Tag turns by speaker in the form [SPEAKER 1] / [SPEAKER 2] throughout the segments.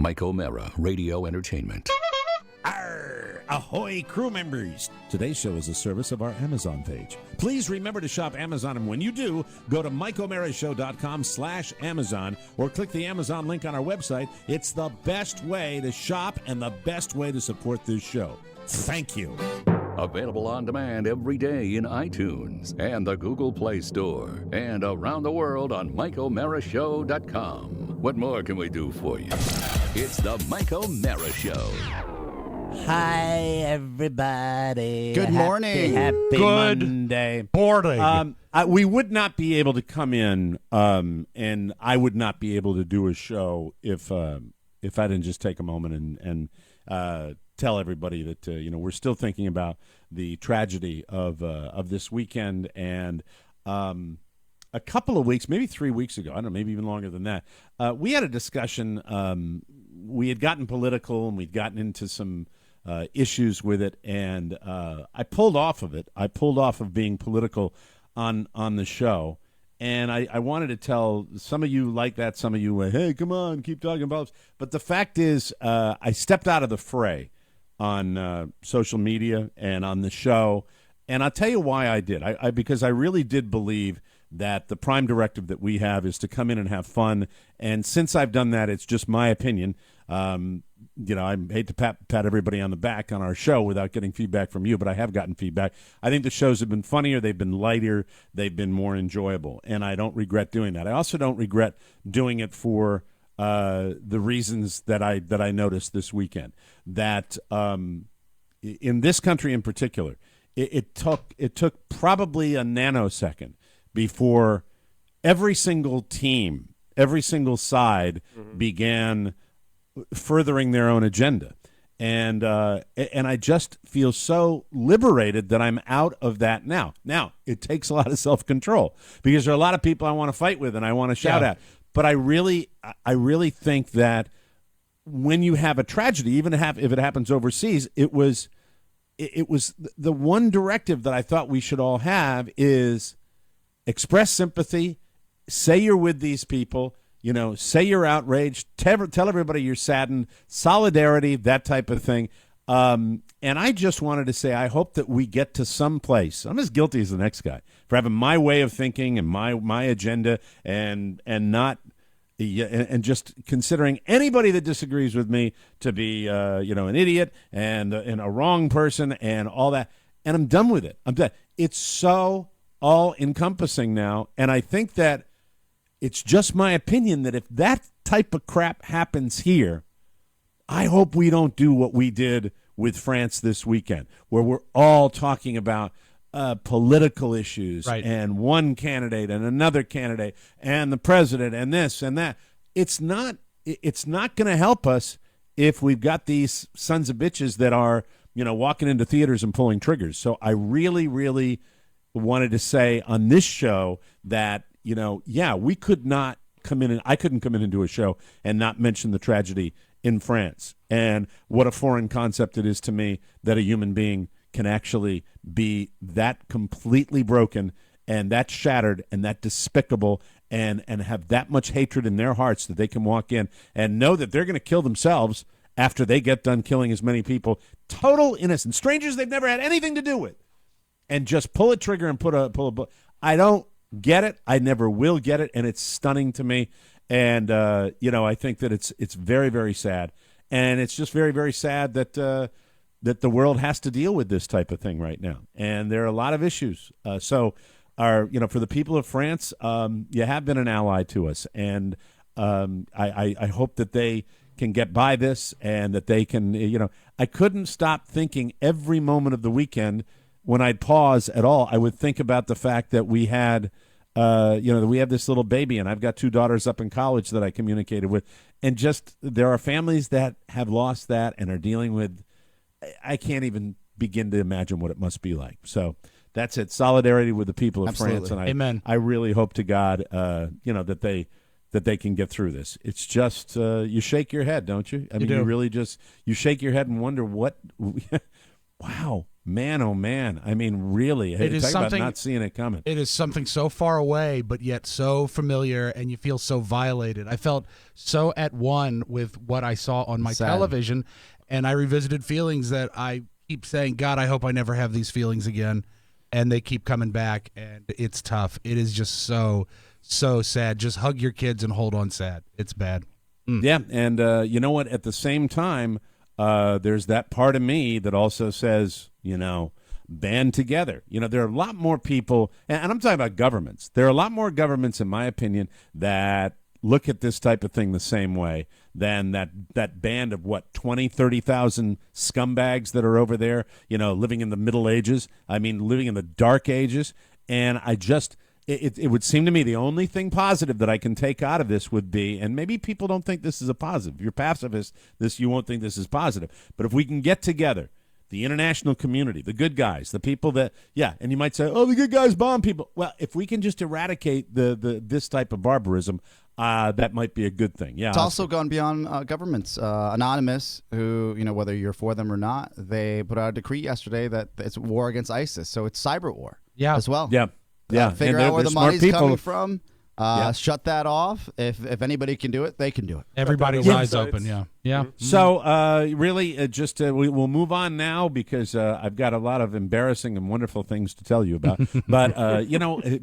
[SPEAKER 1] Mike O'Mara, Radio Entertainment.
[SPEAKER 2] Arr! Ahoy, crew members! Today's show is a service of our Amazon page. Please remember to shop Amazon, and when you do, go to MikeO'MaraShow.com/Amazon or click the Amazon link on our website. It's the best way to shop and the best way to support this show. Thank you.
[SPEAKER 1] Available on demand every day in iTunes and the Google Play Store and around the world on MikeO'MaraShow.com. What more can we do for you? It's the Mike O'Mara Show.
[SPEAKER 3] Hi, everybody.
[SPEAKER 4] Good morning.
[SPEAKER 3] Happy
[SPEAKER 4] Good
[SPEAKER 3] Monday.
[SPEAKER 4] Morning.
[SPEAKER 2] We would not be able to come in, and I would not be able to do a show if I didn't just take a moment and tell everybody that we're still thinking about the tragedy of this weekend. And a couple of weeks, maybe 3 weeks ago, I don't know, maybe even longer than that, we had a discussion. We had gotten political, and we'd gotten into some issues with it, and I pulled off of it. I pulled off of being political on the show, and I wanted to tell some of you like that, some of you were, hey, come on, keep talking about this. But the fact is, I stepped out of the fray on social media and on the show, and I'll tell you why I did. Because I really did believe that the prime directive that we have is to come in and have fun, and since I've done that, it's just my opinion. I hate to pat everybody on the back on our show without getting feedback from you, but I have gotten feedback. I think the shows have been funnier, they've been lighter, they've been more enjoyable, and I don't regret doing that. I also don't regret doing it for the reasons that I noticed this weekend. That in this country in particular, it took probably a nanosecond before every single team, every single side began furthering their own agenda. And I just feel so liberated that I'm out of that now. Now, it takes a lot of self-control because there are a lot of people I want to fight with and I want to shout at. But I really think that when you have a tragedy, even if it happens overseas, it was the one directive that I thought we should all have is express sympathy, say you're with these people, say you're outraged, tell everybody you're saddened, solidarity, that type of thing. And I just wanted to say I hope that we get to some place. I'm as guilty as the next guy for having my way of thinking and my agenda and just considering anybody that disagrees with me to be an idiot and a wrong person and all that. And I'm done with it. I'm done. It's so all-encompassing now, and I think that it's just my opinion that if that type of crap happens here, I hope we don't do what we did with France this weekend, where we're all talking about political issues and one candidate and another candidate and the president and this and that. It's not going to help us if we've got these sons of bitches that are, walking into theaters and pulling triggers. So I really, really wanted to say on this show that, we could not come in, and I couldn't come in and do a show and not mention the tragedy in France and what a foreign concept it is to me that a human being can actually be that completely broken and that shattered and that despicable and have that much hatred in their hearts that they can walk in and know that they're going to kill themselves after they get done killing as many people, total innocent strangers they've never had anything to do with, and just pull a trigger and pull a. I don't get it. I never will get it, and it's stunning to me. And I think that it's very, very sad, and it's just very, very sad that that the world has to deal with this type of thing right now. And there are a lot of issues. For the people of France, you have been an ally to us, and I hope that they can get by this and that they can. I couldn't stop thinking every moment of the weekend. When I'd pause at all, I would think about the fact that we had, that we have this little baby, and I've got 2 daughters up in college that I communicated with, and just there are families that have lost that and are dealing with. I can't even begin to imagine what it must be like. So that's it. Solidarity with the people of France, and
[SPEAKER 4] Amen.
[SPEAKER 2] I really hope to God, that they can get through this. It's just you shake your head, don't you? I mean, you really just you shake your head and wonder what. Wow. Man, oh man! I mean, really,
[SPEAKER 4] It is
[SPEAKER 2] talk about
[SPEAKER 4] something-
[SPEAKER 2] not seeing it coming.
[SPEAKER 4] It is something so far away, but yet so familiar, and you feel so violated. I felt so at one with what I saw on my
[SPEAKER 5] Sad.
[SPEAKER 4] television, and I revisited feelings that I keep saying, God, I hope I never have these feelings again. And they keep coming back, and it's tough. It is just so sad. Just hug your kids and hold on sad. It's bad.
[SPEAKER 2] Yeah, and you know what? At the same time, there's that part of me that also says, band together. There are a lot more people, and I'm talking about governments. There are a lot more governments, in my opinion, that look at this type of thing the same way than that band of, 20, 30,000 scumbags that are over there, living in the Middle Ages. I mean, living in the Dark Ages. And I just... It would seem to me the only thing positive that I can take out of this would be, and maybe people don't think this is a positive. If you're pacifist, you won't think this is positive. But if we can get together, the international community, the good guys, the people that, and you might say, oh, the good guys bomb people. Well, if we can just eradicate this type of barbarism, that might be a good thing. Yeah,
[SPEAKER 5] It's also gone beyond governments. Anonymous, who, whether you're for them or not, they put out a decree yesterday that it's war against ISIS. So it's cyber war as well.
[SPEAKER 2] Yeah. Yeah,
[SPEAKER 5] figure
[SPEAKER 2] and
[SPEAKER 5] out where
[SPEAKER 2] they're
[SPEAKER 5] the
[SPEAKER 2] smart
[SPEAKER 5] money's
[SPEAKER 2] people.
[SPEAKER 5] coming from. Shut that off. If anybody can do it, they can do it.
[SPEAKER 4] Everybody's eyes open, yeah. Yeah.
[SPEAKER 2] So really, we'll move on now because I've got a lot of embarrassing and wonderful things to tell you about. But,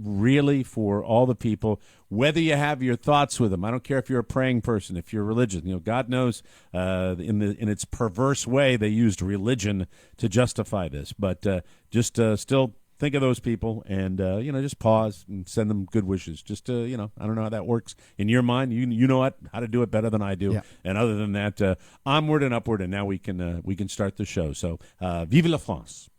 [SPEAKER 2] really for all the people, whether you have your thoughts with them, I don't care if you're a praying person, if you're religious. God knows in its perverse way they used religion to justify this. But still think of those people and, just pause and send them good wishes. Just, I don't know how that works in your mind. You know how to do it better than I do.
[SPEAKER 5] Yeah.
[SPEAKER 2] And other than that, onward and upward, and now we can start the show. So, vive la France.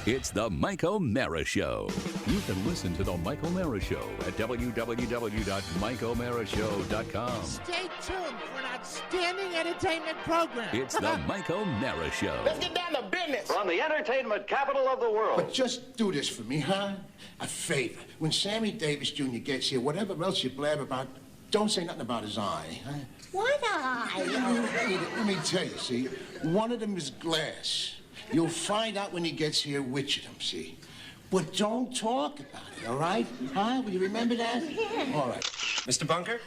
[SPEAKER 1] It's the Mike O'Mara Show. You can listen to the Mike O'Mara Show at www.mikeomarashow.com.
[SPEAKER 6] Stay tuned for an outstanding entertainment program.
[SPEAKER 1] It's the Mike O'Mara Show.
[SPEAKER 6] Let's get down to business.
[SPEAKER 7] From the entertainment capital of the world.
[SPEAKER 8] But just do this for me, huh? A favor. When Sammy Davis Jr. gets here, whatever else you blab about, don't say nothing about his eye, huh?
[SPEAKER 6] What eye?
[SPEAKER 8] Let me tell you, see? One of them is glass. You'll find out when he gets here which of them, see? But don't talk about it, all right? Huh? Will you remember that? All right.
[SPEAKER 7] Mr. Bunker?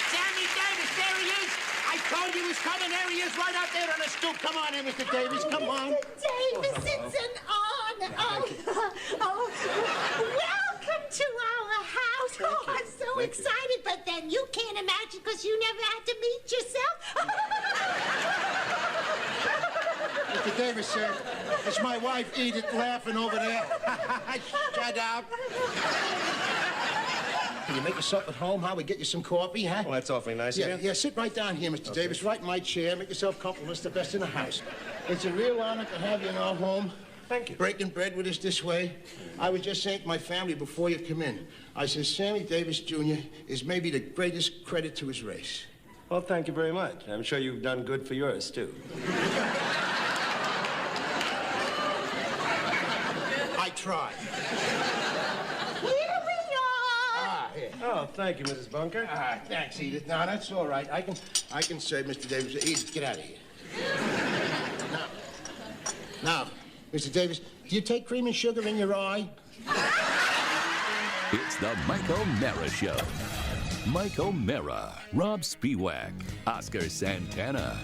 [SPEAKER 6] Sammy Davis, there he is. I told you he was coming. There he is, right out there on the stoop. Come on in, Mr. Davis. Come on.
[SPEAKER 9] Davis, it's an honor. Welcome to our house. I'm so excited, but then you can't imagine because you never had to meet yourself.
[SPEAKER 8] Mr. Davis, sir, it's my wife, Edith, laughing over there. Shut up. Can you make yourself at home? How we get you some coffee, huh?
[SPEAKER 7] Well, that's awfully nice of you.
[SPEAKER 8] Yeah, sit right down here, Mr. Davis, right in my chair. Make yourself comfortable. It's the best in the house. It's a real honor to have you in our home.
[SPEAKER 7] Thank you.
[SPEAKER 8] Breaking bread with us this way. I was just saying to my family before you come in, I said Sammy Davis Jr. is maybe the greatest credit to his race.
[SPEAKER 7] Well, thank you very much. I'm sure you've done good for yours, too.
[SPEAKER 8] I tried.
[SPEAKER 9] Here we are.
[SPEAKER 8] Here.
[SPEAKER 7] Oh, thank you, Mrs. Bunker.
[SPEAKER 8] Thanks, Edith. No, that's all right. I can say, Mr. Davis, Edith, get out of here. Now, Mr. Davis, do you take cream and sugar in your eye?
[SPEAKER 1] It's the Mike O'Mara Show. Mike O'Mara, Rob Spiewak, Oscar Santana.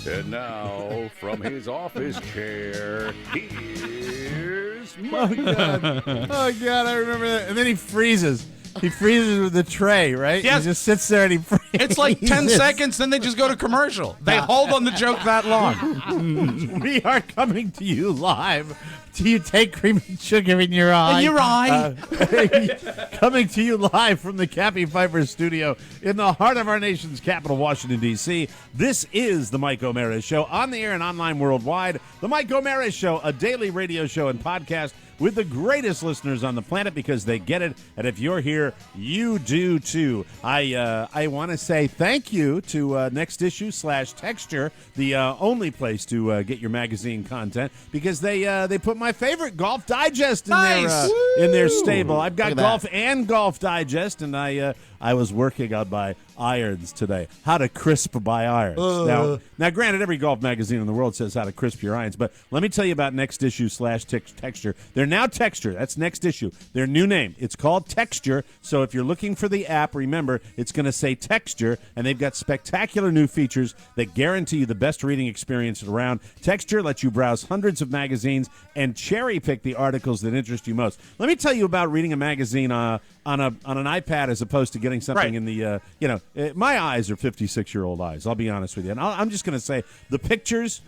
[SPEAKER 1] And now, from his office chair, here's Mike.
[SPEAKER 2] Oh, God, I remember that. And then he freezes. He freezes with the tray, right?
[SPEAKER 4] Yes.
[SPEAKER 2] He just sits there and he freezes.
[SPEAKER 4] It's like 10 seconds, then they just go to commercial. They hold on the joke that long.
[SPEAKER 2] We are coming to you live. Do you take cream and sugar in your eye?
[SPEAKER 4] In your eye.
[SPEAKER 2] Coming to you live from the Cappy Pfeiffer studio in the heart of our nation's capital, Washington, D.C. This is the Mike O'Mara Show, on the air and online worldwide. The Mike O'Mara Show, a daily radio show and podcast with the greatest listeners on the planet because they get it, and if you're here, you do too. I want to say thank you to Next Issue / Texture, the only place to get your magazine content, because they put my favorite Golf Digest in
[SPEAKER 4] Nice.
[SPEAKER 2] their stable. I've got
[SPEAKER 5] Look at
[SPEAKER 2] Golf
[SPEAKER 5] that.
[SPEAKER 2] and Golf Digest, and I I was working on my irons today. How to crisp my irons. Now, granted, every golf magazine in the world says how to crisp your irons, but let me tell you about Next Issue /Texture. They're now Texture. That's Next Issue. Their new name. It's called Texture, so if you're looking for the app, remember, it's going to say Texture, and they've got spectacular new features that guarantee you the best reading experience around. Texture lets you browse hundreds of magazines and cherry-pick the articles that interest you most. Let me tell you about reading a magazine on an iPad as opposed to getting something in the, my eyes are 56-year-old eyes, I'll be honest with you. And I'm just going to say the pictures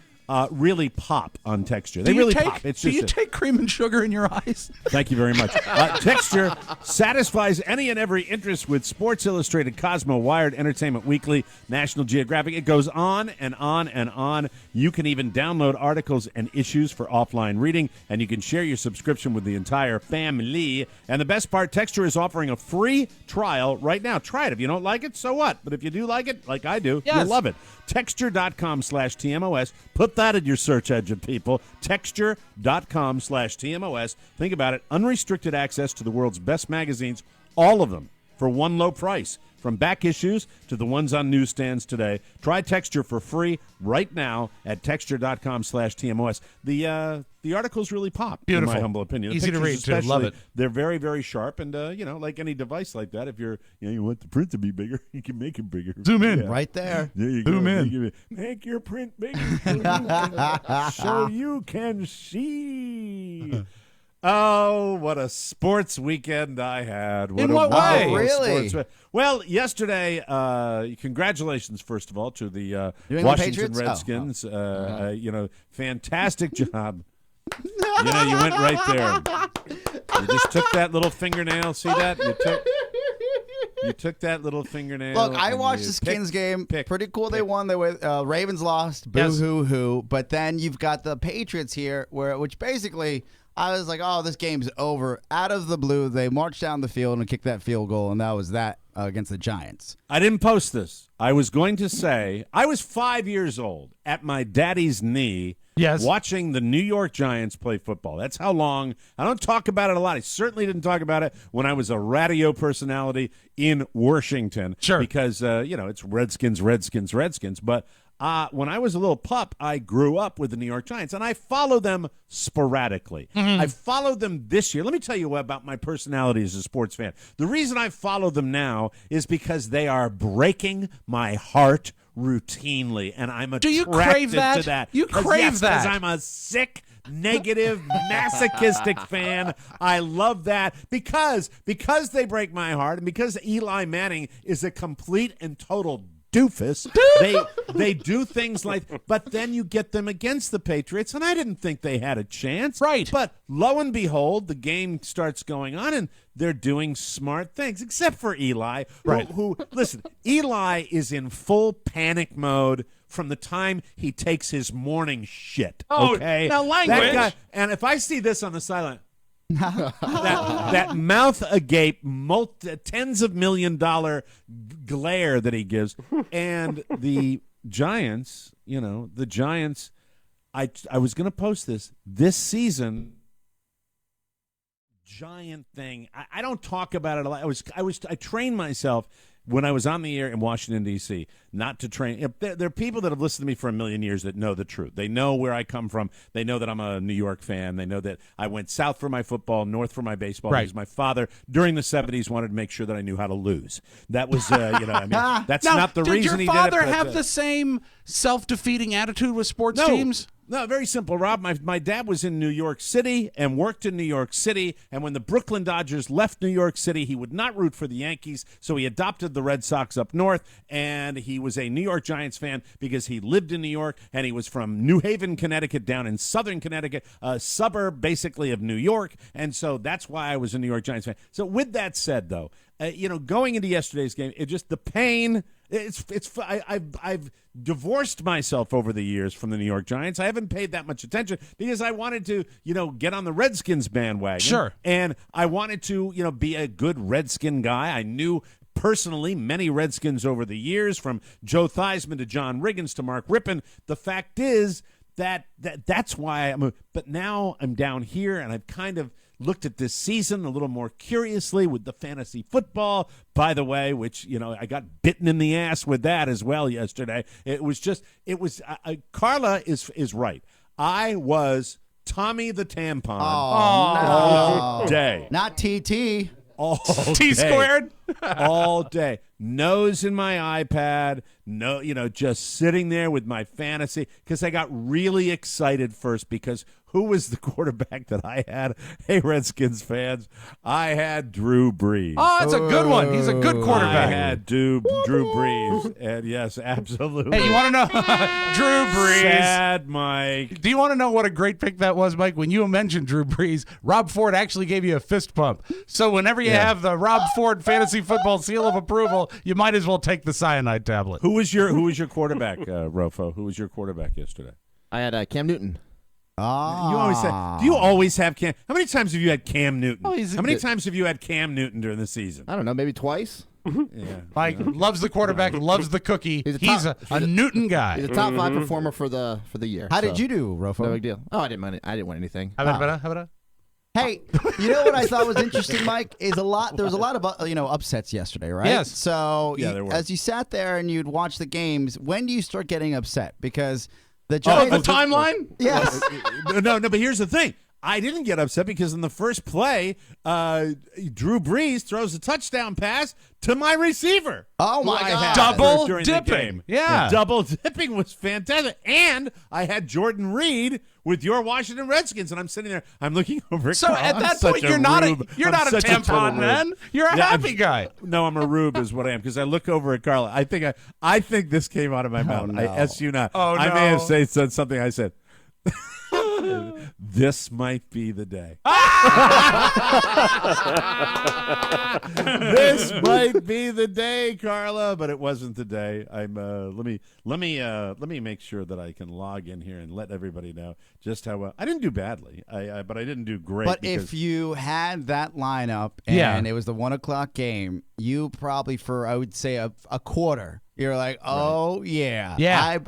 [SPEAKER 2] really pop on Texture. They really pop.
[SPEAKER 4] Do you take cream and sugar in your eyes?
[SPEAKER 2] Thank you very much. Texture satisfies any and every interest with Sports Illustrated, Cosmo, Wired, Entertainment Weekly, National Geographic. It goes on and on and on. You can even download articles and issues for offline reading, and you can share your subscription with the entire family. And the best part, Texture is offering a free trial right now. Try it. If you don't like it, so what? But if you do like it, like I do, you'll love it. Texture.com/TMOS. Put that in your search engine, people. Texture.com/TMOS. Think about it. Unrestricted access to the world's best magazines, all of them, for one low price. From back issues to the ones on newsstands today. Try Texture for free right now at texture.com/TMOS. The articles really pop,
[SPEAKER 4] Beautiful.
[SPEAKER 2] in my humble opinion. The
[SPEAKER 4] Easy to read, too. Love it.
[SPEAKER 2] They're very, very sharp, and, like any device like that, if you want the print to be bigger, you can make it bigger.
[SPEAKER 4] Zoom in.
[SPEAKER 2] Yeah.
[SPEAKER 5] Right there.
[SPEAKER 2] There you
[SPEAKER 4] Zoom
[SPEAKER 2] go.
[SPEAKER 4] in.
[SPEAKER 2] Make your print bigger so you can see. Oh, what a sports weekend I had.
[SPEAKER 4] In what way?
[SPEAKER 5] Really?
[SPEAKER 2] Well, yesterday, congratulations, first of all, to the
[SPEAKER 5] New England
[SPEAKER 2] Washington
[SPEAKER 5] Patriots?
[SPEAKER 2] Redskins. Fantastic job. You went right there. You just took that little fingernail. See that? You took that little fingernail.
[SPEAKER 5] Look, I watched the Skins game. Pretty cool. They won. They Ravens lost. Boo hoo hoo. But then you've got the Patriots here, which basically I was like, oh, this game's over. Out of the blue, they marched down the field and kicked that field goal, and that was that against the Giants.
[SPEAKER 2] I didn't post this. I was going to say I was 5 years old at my daddy's knee.
[SPEAKER 4] Yes.
[SPEAKER 2] Watching the New York Giants play football. That's how long. I don't talk about it a lot. I certainly didn't talk about it when I was a radio personality in Washington.
[SPEAKER 4] Sure.
[SPEAKER 2] Because, it's Redskins. But when I was a little pup, I grew up with the New York Giants, and I follow them sporadically.
[SPEAKER 4] Mm-hmm.
[SPEAKER 2] I followed them this year. Let me tell you about my personality as a sports fan. The reason I follow them now is because they are breaking my heart routinely, and I'm attracted
[SPEAKER 4] Do you crave that?
[SPEAKER 2] to that.
[SPEAKER 4] You crave that.
[SPEAKER 2] Because I'm a sick, negative, masochistic fan. I love that because they break my heart, and because Eli Manning is a complete and total doofus. They do things like, but then you get them against the Patriots, and I didn't think they had a chance.
[SPEAKER 4] Right.
[SPEAKER 2] But lo and behold, the game starts going on, and they're doing smart things, except for Eli, who listen, Eli is in full panic mode from the time he takes his morning shit.
[SPEAKER 4] Oh,
[SPEAKER 2] okay?
[SPEAKER 4] now language.
[SPEAKER 2] That guy, and if I see this on the sideline, that mouth agape, tens of $1 million glare that he gives, and the Giants. I was going to post this season. Giant thing. I don't talk about it a lot. I trained myself when I was on the air in Washington, D.C., not to train. There are people that have listened to me for a million years that know the truth. They know where I come from. They know that I'm a New York fan. They know that I went south for my football, north for my baseball.
[SPEAKER 4] Right.
[SPEAKER 2] Because my father, during the 70s, wanted to make sure that I knew how to lose. That was, that's
[SPEAKER 4] now,
[SPEAKER 2] not the reason he did it.
[SPEAKER 4] Did your father
[SPEAKER 2] but,
[SPEAKER 4] have the same self-defeating attitude with sports teams?
[SPEAKER 2] No, very simple, Rob. My dad was in New York City and worked in New York City, and when the Brooklyn Dodgers left New York City, he would not root for the Yankees, so he adopted the Red Sox up north, and he was a New York Giants fan because he lived in New York, and he was from New Haven, Connecticut, down in southern Connecticut, a suburb basically of New York, and so that's why I was a New York Giants fan. So with that said, though, going into yesterday's game, it just the pain. I've divorced myself over the years from the New York Giants. I haven't paid that much attention because I wanted to, get on the Redskins bandwagon.
[SPEAKER 4] Sure.
[SPEAKER 2] And I wanted to, be a good Redskin guy. I knew personally many Redskins over the years, from Joe Theismann to John Riggins to Mark Rippon. The fact is that's why but now I'm down here, and I've kind of looked at this season a little more curiously with the fantasy football, by the way, which, I got bitten in the ass with that as well yesterday. Carla is right. I was Tommy the Tampon all day.
[SPEAKER 5] Not TT.
[SPEAKER 2] All
[SPEAKER 4] T squared
[SPEAKER 2] all day, nose in my iPad, just sitting there with my fantasy, because I got really excited first because who was the quarterback that I had? Hey, Redskins fans, I had Drew Brees.
[SPEAKER 4] Oh, that's a good one. He's a good quarterback.
[SPEAKER 2] I had Drew Brees, and yes, absolutely.
[SPEAKER 4] Hey, you want to know Drew Brees?
[SPEAKER 2] Sad Mike.
[SPEAKER 4] Do you want to know what a great pick that was, Mike? When you mentioned Drew Brees, Rob Ford actually gave you a fist pump. So whenever you have the Rob Ford fantasy football seal of approval, you might as well take the cyanide tablet.
[SPEAKER 2] Who was your quarterback, Rofo? Who was your quarterback yesterday?
[SPEAKER 10] I had Cam Newton.
[SPEAKER 2] You always say. Do you always have Cam? How many times have you had Cam Newton?
[SPEAKER 10] How
[SPEAKER 2] many times have you had Cam Newton during the season?
[SPEAKER 10] I don't know, maybe twice.
[SPEAKER 2] Yeah,
[SPEAKER 4] Mike loves the quarterback, loves the cookie. He's a Newton guy.
[SPEAKER 10] He's a top 5 performer for the year.
[SPEAKER 5] How did you do, Rofo?
[SPEAKER 10] No big deal. Oh, I didn't win anything.
[SPEAKER 4] How about
[SPEAKER 5] Hey, you know what I thought was interesting, Mike? There was a lot of upsets yesterday, right?
[SPEAKER 4] Yes.
[SPEAKER 5] So
[SPEAKER 2] there were.
[SPEAKER 5] as you sat there and you'd watch the games, when do you start getting upset? Because the Giants.
[SPEAKER 4] the timeline?
[SPEAKER 5] Yes.
[SPEAKER 2] No, but here's the thing. I didn't get upset because in the first play, Drew Brees throws a touchdown pass to my receiver.
[SPEAKER 5] Oh, my
[SPEAKER 2] who I
[SPEAKER 5] God.
[SPEAKER 2] had
[SPEAKER 4] Double
[SPEAKER 2] during the
[SPEAKER 4] dipping.
[SPEAKER 2] game.
[SPEAKER 4] Yeah.
[SPEAKER 2] Double dipping was fantastic. And I had Jordan Reed with your Washington Redskins, and I'm sitting there. I'm looking over at
[SPEAKER 4] So
[SPEAKER 2] Carl.
[SPEAKER 4] at
[SPEAKER 2] I'm
[SPEAKER 4] that
[SPEAKER 2] such
[SPEAKER 4] point,
[SPEAKER 2] a
[SPEAKER 4] you're not
[SPEAKER 2] rube.
[SPEAKER 4] a
[SPEAKER 2] I'm such a total
[SPEAKER 4] tampon,
[SPEAKER 2] rube.
[SPEAKER 4] man. You're a happy guy.
[SPEAKER 2] No, I'm a rube is what I am, because I look over at Carla. I think this came out of my mouth.
[SPEAKER 5] no.
[SPEAKER 2] I S you not.
[SPEAKER 4] Oh,
[SPEAKER 2] I may have
[SPEAKER 4] no.
[SPEAKER 2] said something. I said, this might be the day. This might be the day, Carla, but it wasn't the day. I'm let me make sure that I can log in here and let everybody know just how I didn't do badly. But I didn't do great.
[SPEAKER 5] But
[SPEAKER 2] because,
[SPEAKER 5] if you had that lineup and it was the 1 o'clock game, you probably I would say a quarter. You're like, oh yeah.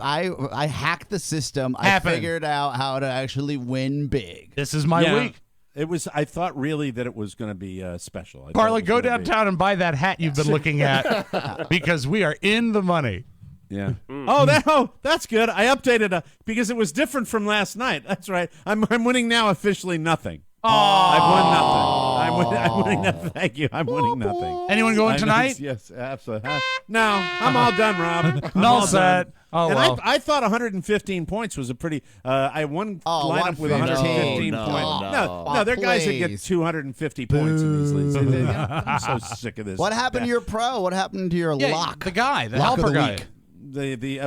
[SPEAKER 5] I hacked the system. I figured out how to actually win big.
[SPEAKER 4] This is my week.
[SPEAKER 2] It was. I thought really that it was going to be special.
[SPEAKER 4] Carla, go downtown and buy that hat you've been looking at because we are in the money.
[SPEAKER 2] Yeah. Oh, that's good. I updated because it was different from last night. That's right. I'm winning now officially nothing.
[SPEAKER 4] Oh,
[SPEAKER 2] I've won nothing. I'm winning nothing. Thank you. I'm winning nothing.
[SPEAKER 4] Anyone going tonight?
[SPEAKER 2] Yes, absolutely. No, I'm all done, Rob.
[SPEAKER 4] Null set. Oh,
[SPEAKER 2] and
[SPEAKER 4] well.
[SPEAKER 2] I thought 115 points was a pretty. I won lineup with 115 points. No, there are guys that get 250 points in these leagues. I'm so sick of this.
[SPEAKER 5] What happened to your pro? What happened to your lock?
[SPEAKER 4] The guy, the
[SPEAKER 5] Lock of
[SPEAKER 4] helper
[SPEAKER 5] the
[SPEAKER 4] guy.
[SPEAKER 5] week.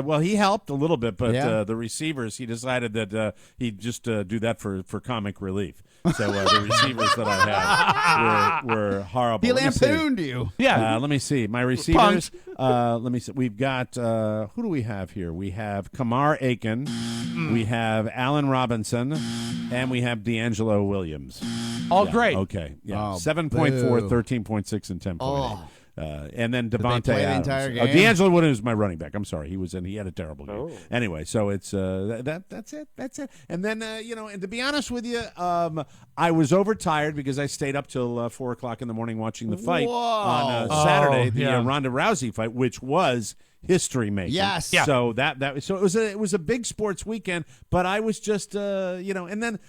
[SPEAKER 2] Well, he helped a little bit, but
[SPEAKER 5] Yeah.
[SPEAKER 2] the receivers, he decided that he'd just do that for comic relief. So the receivers that I had were horrible.
[SPEAKER 5] He lampooned you.
[SPEAKER 4] Yeah.
[SPEAKER 2] Let me see. My receivers. Let me see. We've got who do we have here? We have Kamar Aiken, we have Allen Robinson, and we have D'Angelo Williams.
[SPEAKER 4] All great.
[SPEAKER 2] Okay. Yeah.
[SPEAKER 5] Oh,
[SPEAKER 2] 7.4,
[SPEAKER 5] boo.
[SPEAKER 2] 13.6, and 10.8. And then Devontae
[SPEAKER 5] play the
[SPEAKER 2] Adams.
[SPEAKER 5] entire game?
[SPEAKER 2] D'Angelo Williams was my running back. I'm sorry, he was in. He had a terrible game. Anyway, so it's that's it. That's it. And then and to be honest with you, I was overtired because I stayed up till 4:00 in the morning watching the fight on Saturday, the Ronda Rousey fight, which was history making.
[SPEAKER 5] Yes.
[SPEAKER 4] Yeah.
[SPEAKER 2] So it was a big sports weekend, but I was just and then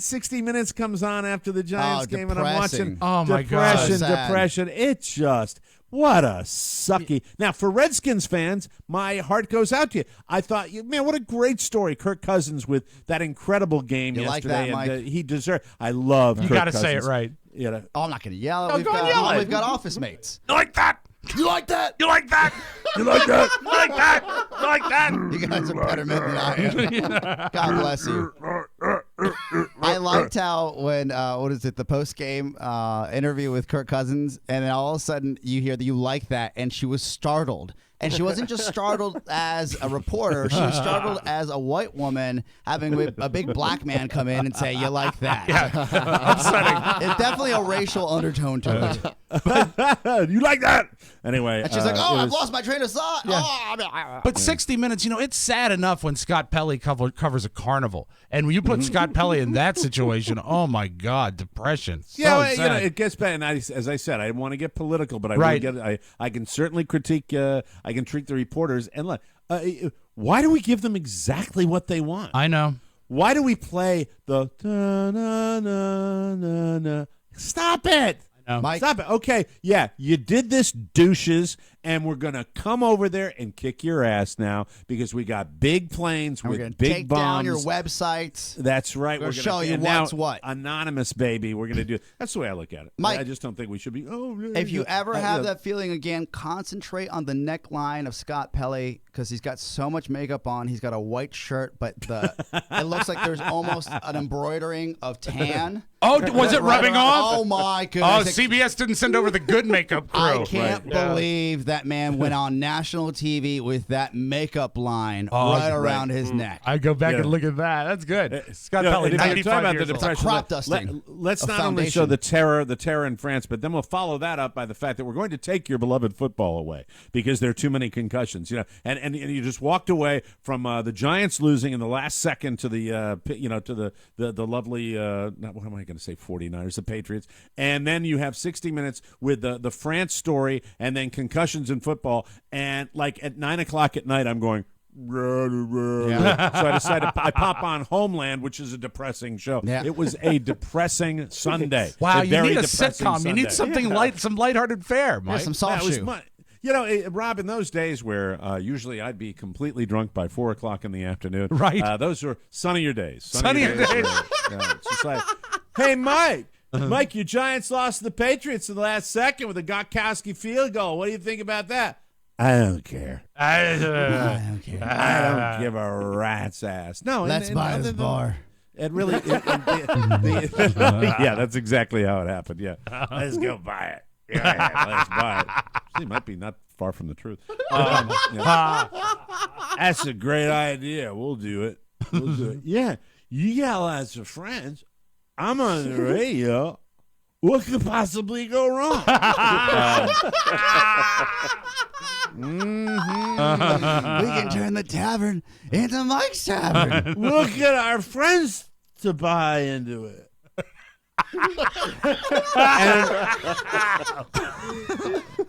[SPEAKER 2] 60 Minutes comes on after the Giants game, and I'm watching.
[SPEAKER 4] Oh my God.
[SPEAKER 2] Depression. It's just. What a sucky. Now, for Redskins fans, my heart goes out to you. I thought, man, what a great story. Kirk Cousins with that incredible game
[SPEAKER 5] You
[SPEAKER 2] yesterday.
[SPEAKER 5] like that,
[SPEAKER 2] and he deserved. I love Kirk
[SPEAKER 4] You got to
[SPEAKER 2] Cousins.
[SPEAKER 4] say it right.
[SPEAKER 5] Oh, I'm not going to yell.
[SPEAKER 4] No, go and yell it.
[SPEAKER 5] We've got office mates.
[SPEAKER 4] You like that?
[SPEAKER 5] You like that?
[SPEAKER 4] You like that?
[SPEAKER 2] You like that?
[SPEAKER 4] You like that? You like that?
[SPEAKER 5] You guys are better men than I am. God bless you. I liked how when the post game interview with Kirk Cousins, and then all of a sudden you hear that you like that, and she was startled. And she wasn't just startled as a reporter; she was startled as a white woman having a big black man come in and say, "You like that?"
[SPEAKER 4] Yeah, upsetting.
[SPEAKER 5] It's definitely a racial undertone to it.
[SPEAKER 2] You like that? Anyway,
[SPEAKER 5] And she's like, "Oh, I've lost my train of thought." Oh,
[SPEAKER 4] But 60 Minutes, it's sad enough when Scott Pelley covers a carnival. And when you put Scott Pelley in that situation. Oh my God, depression. So
[SPEAKER 2] Yeah, well,
[SPEAKER 4] sad.
[SPEAKER 2] it gets bad. And as I said, I didn't want to get political, but
[SPEAKER 4] Right.
[SPEAKER 2] I can certainly critique. I can treat the reporters. And look, why do we give them exactly what they want?
[SPEAKER 4] I know.
[SPEAKER 2] Why do we play the na-na-na-na-na? Stop it.
[SPEAKER 5] Mike,
[SPEAKER 2] Stop it. Okay, yeah, you did this, douches, and we're going to come over there and kick your ass now because we got big planes
[SPEAKER 5] we're
[SPEAKER 2] with
[SPEAKER 5] going to
[SPEAKER 2] big
[SPEAKER 5] take
[SPEAKER 2] bombs.
[SPEAKER 5] down your websites.
[SPEAKER 2] That's right.
[SPEAKER 5] We're
[SPEAKER 2] We're
[SPEAKER 5] gonna show you
[SPEAKER 2] and now,
[SPEAKER 5] what's what.
[SPEAKER 2] Anonymous, baby. We're going to do it. That's the way I look at it.
[SPEAKER 5] Mike,
[SPEAKER 2] I just don't think we should be.
[SPEAKER 5] If you ever have that feeling again, concentrate on the neckline of Scott Pelley because he's got so much makeup on. He's got a white shirt, but it looks like there's almost an embroidering of tan.
[SPEAKER 4] Oh, was it rubbing off?
[SPEAKER 5] Oh my
[SPEAKER 4] Oh,
[SPEAKER 5] goodness!
[SPEAKER 4] CBS didn't send over the good makeup crew.
[SPEAKER 5] I can't believe that man went on national TV with that makeup line right around his neck.
[SPEAKER 4] I go back
[SPEAKER 2] Yeah.
[SPEAKER 4] and look at that. That's good. Scott
[SPEAKER 2] Yeah,
[SPEAKER 4] Pelley,
[SPEAKER 2] and if you're
[SPEAKER 4] 95
[SPEAKER 2] talking about
[SPEAKER 4] years
[SPEAKER 2] the
[SPEAKER 4] old.
[SPEAKER 2] depression,
[SPEAKER 5] crop dusting
[SPEAKER 2] let's
[SPEAKER 5] of
[SPEAKER 2] not only show
[SPEAKER 5] foundation.
[SPEAKER 2] the terror in France, but then we'll follow that up by the fact that we're going to take your beloved football away because there are too many concussions. And you just walked away from the Giants losing in the last second to the to the lovely what am I going to say 49ers, the Patriots, and then you have 60 minutes with the France story and then concussions in football, and like at 9:00 at night I'm going. So I decided I pop on Homeland, which is a depressing show.
[SPEAKER 5] Yeah.
[SPEAKER 2] It was a depressing Sunday.
[SPEAKER 4] Wow,
[SPEAKER 2] a
[SPEAKER 4] you
[SPEAKER 2] very
[SPEAKER 4] need a
[SPEAKER 2] depressing
[SPEAKER 4] sitcom. You need
[SPEAKER 2] Sunday.
[SPEAKER 4] something light, some lighthearted fare, Mike.
[SPEAKER 5] some soft
[SPEAKER 2] That was
[SPEAKER 5] shoe.
[SPEAKER 2] Rob, in those days where usually I'd be completely drunk by 4:00 in the afternoon,
[SPEAKER 4] Right.
[SPEAKER 2] Those were sunnier days.
[SPEAKER 4] Sunnier days.
[SPEAKER 2] It's just like, hey, Mike. Mike, your Giants lost to the Patriots in the last second with a Gostkowski field goal. What do you think about that? I don't care. I don't give a rat's ass. No,
[SPEAKER 5] Let's buy this bar.
[SPEAKER 2] It really, yeah, that's exactly how it happened. Yeah, let's go buy it. Yeah, let's buy it. Actually, it might be not far from the truth. That's a great idea. We'll do it. We'll do it. Yeah, you got lots of friends. I'm on the radio. What could possibly go wrong?
[SPEAKER 5] We can turn the tavern into Mike's Tavern.
[SPEAKER 2] We'll get our friends to buy into it.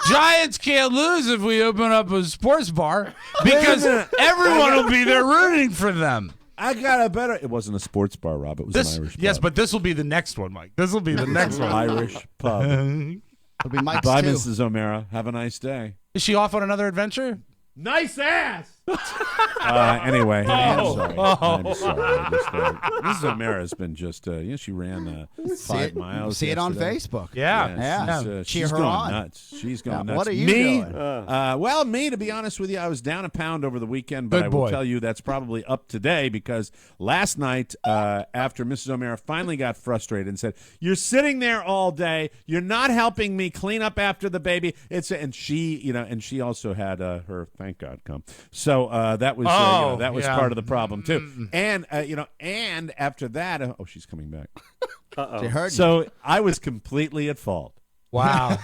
[SPEAKER 4] Giants can't lose if we open up a sports bar because everyone will be there rooting for them.
[SPEAKER 2] I got a better. It wasn't a sports bar, Rob. It was an Irish pub.
[SPEAKER 4] Yes, but this will be the next one, Mike. This will be the next one.
[SPEAKER 2] Irish pub.
[SPEAKER 5] It'll be Mike's
[SPEAKER 2] Bye,
[SPEAKER 5] too.
[SPEAKER 2] Mrs. O'Mara. Have a nice day.
[SPEAKER 4] Is she off on another adventure?
[SPEAKER 2] Nice ass. Anyway, I'm sorry. I'm sorry. Mrs. O'Mara has been just, she ran 5 miles.
[SPEAKER 5] See it on
[SPEAKER 2] yesterday.
[SPEAKER 5] Facebook.
[SPEAKER 4] Yeah.
[SPEAKER 2] She's
[SPEAKER 5] her
[SPEAKER 2] going
[SPEAKER 5] on.
[SPEAKER 2] nuts. She's going nuts.
[SPEAKER 5] What are you
[SPEAKER 2] me,
[SPEAKER 5] doing?
[SPEAKER 2] well, me, to be honest with you, I was down a pound over the weekend, but
[SPEAKER 4] Good
[SPEAKER 2] I will
[SPEAKER 4] boy.
[SPEAKER 2] tell you that's probably up today because last night, after Mrs. O'Mara finally got frustrated and said, "You're sitting there all day. You're not helping me clean up after the baby." And she also had her thank God come. So that was
[SPEAKER 4] yeah.
[SPEAKER 2] part of the problem too. And and after that, she's coming back.
[SPEAKER 5] She heard you.
[SPEAKER 2] So I was completely at fault.
[SPEAKER 4] Wow.
[SPEAKER 2] No,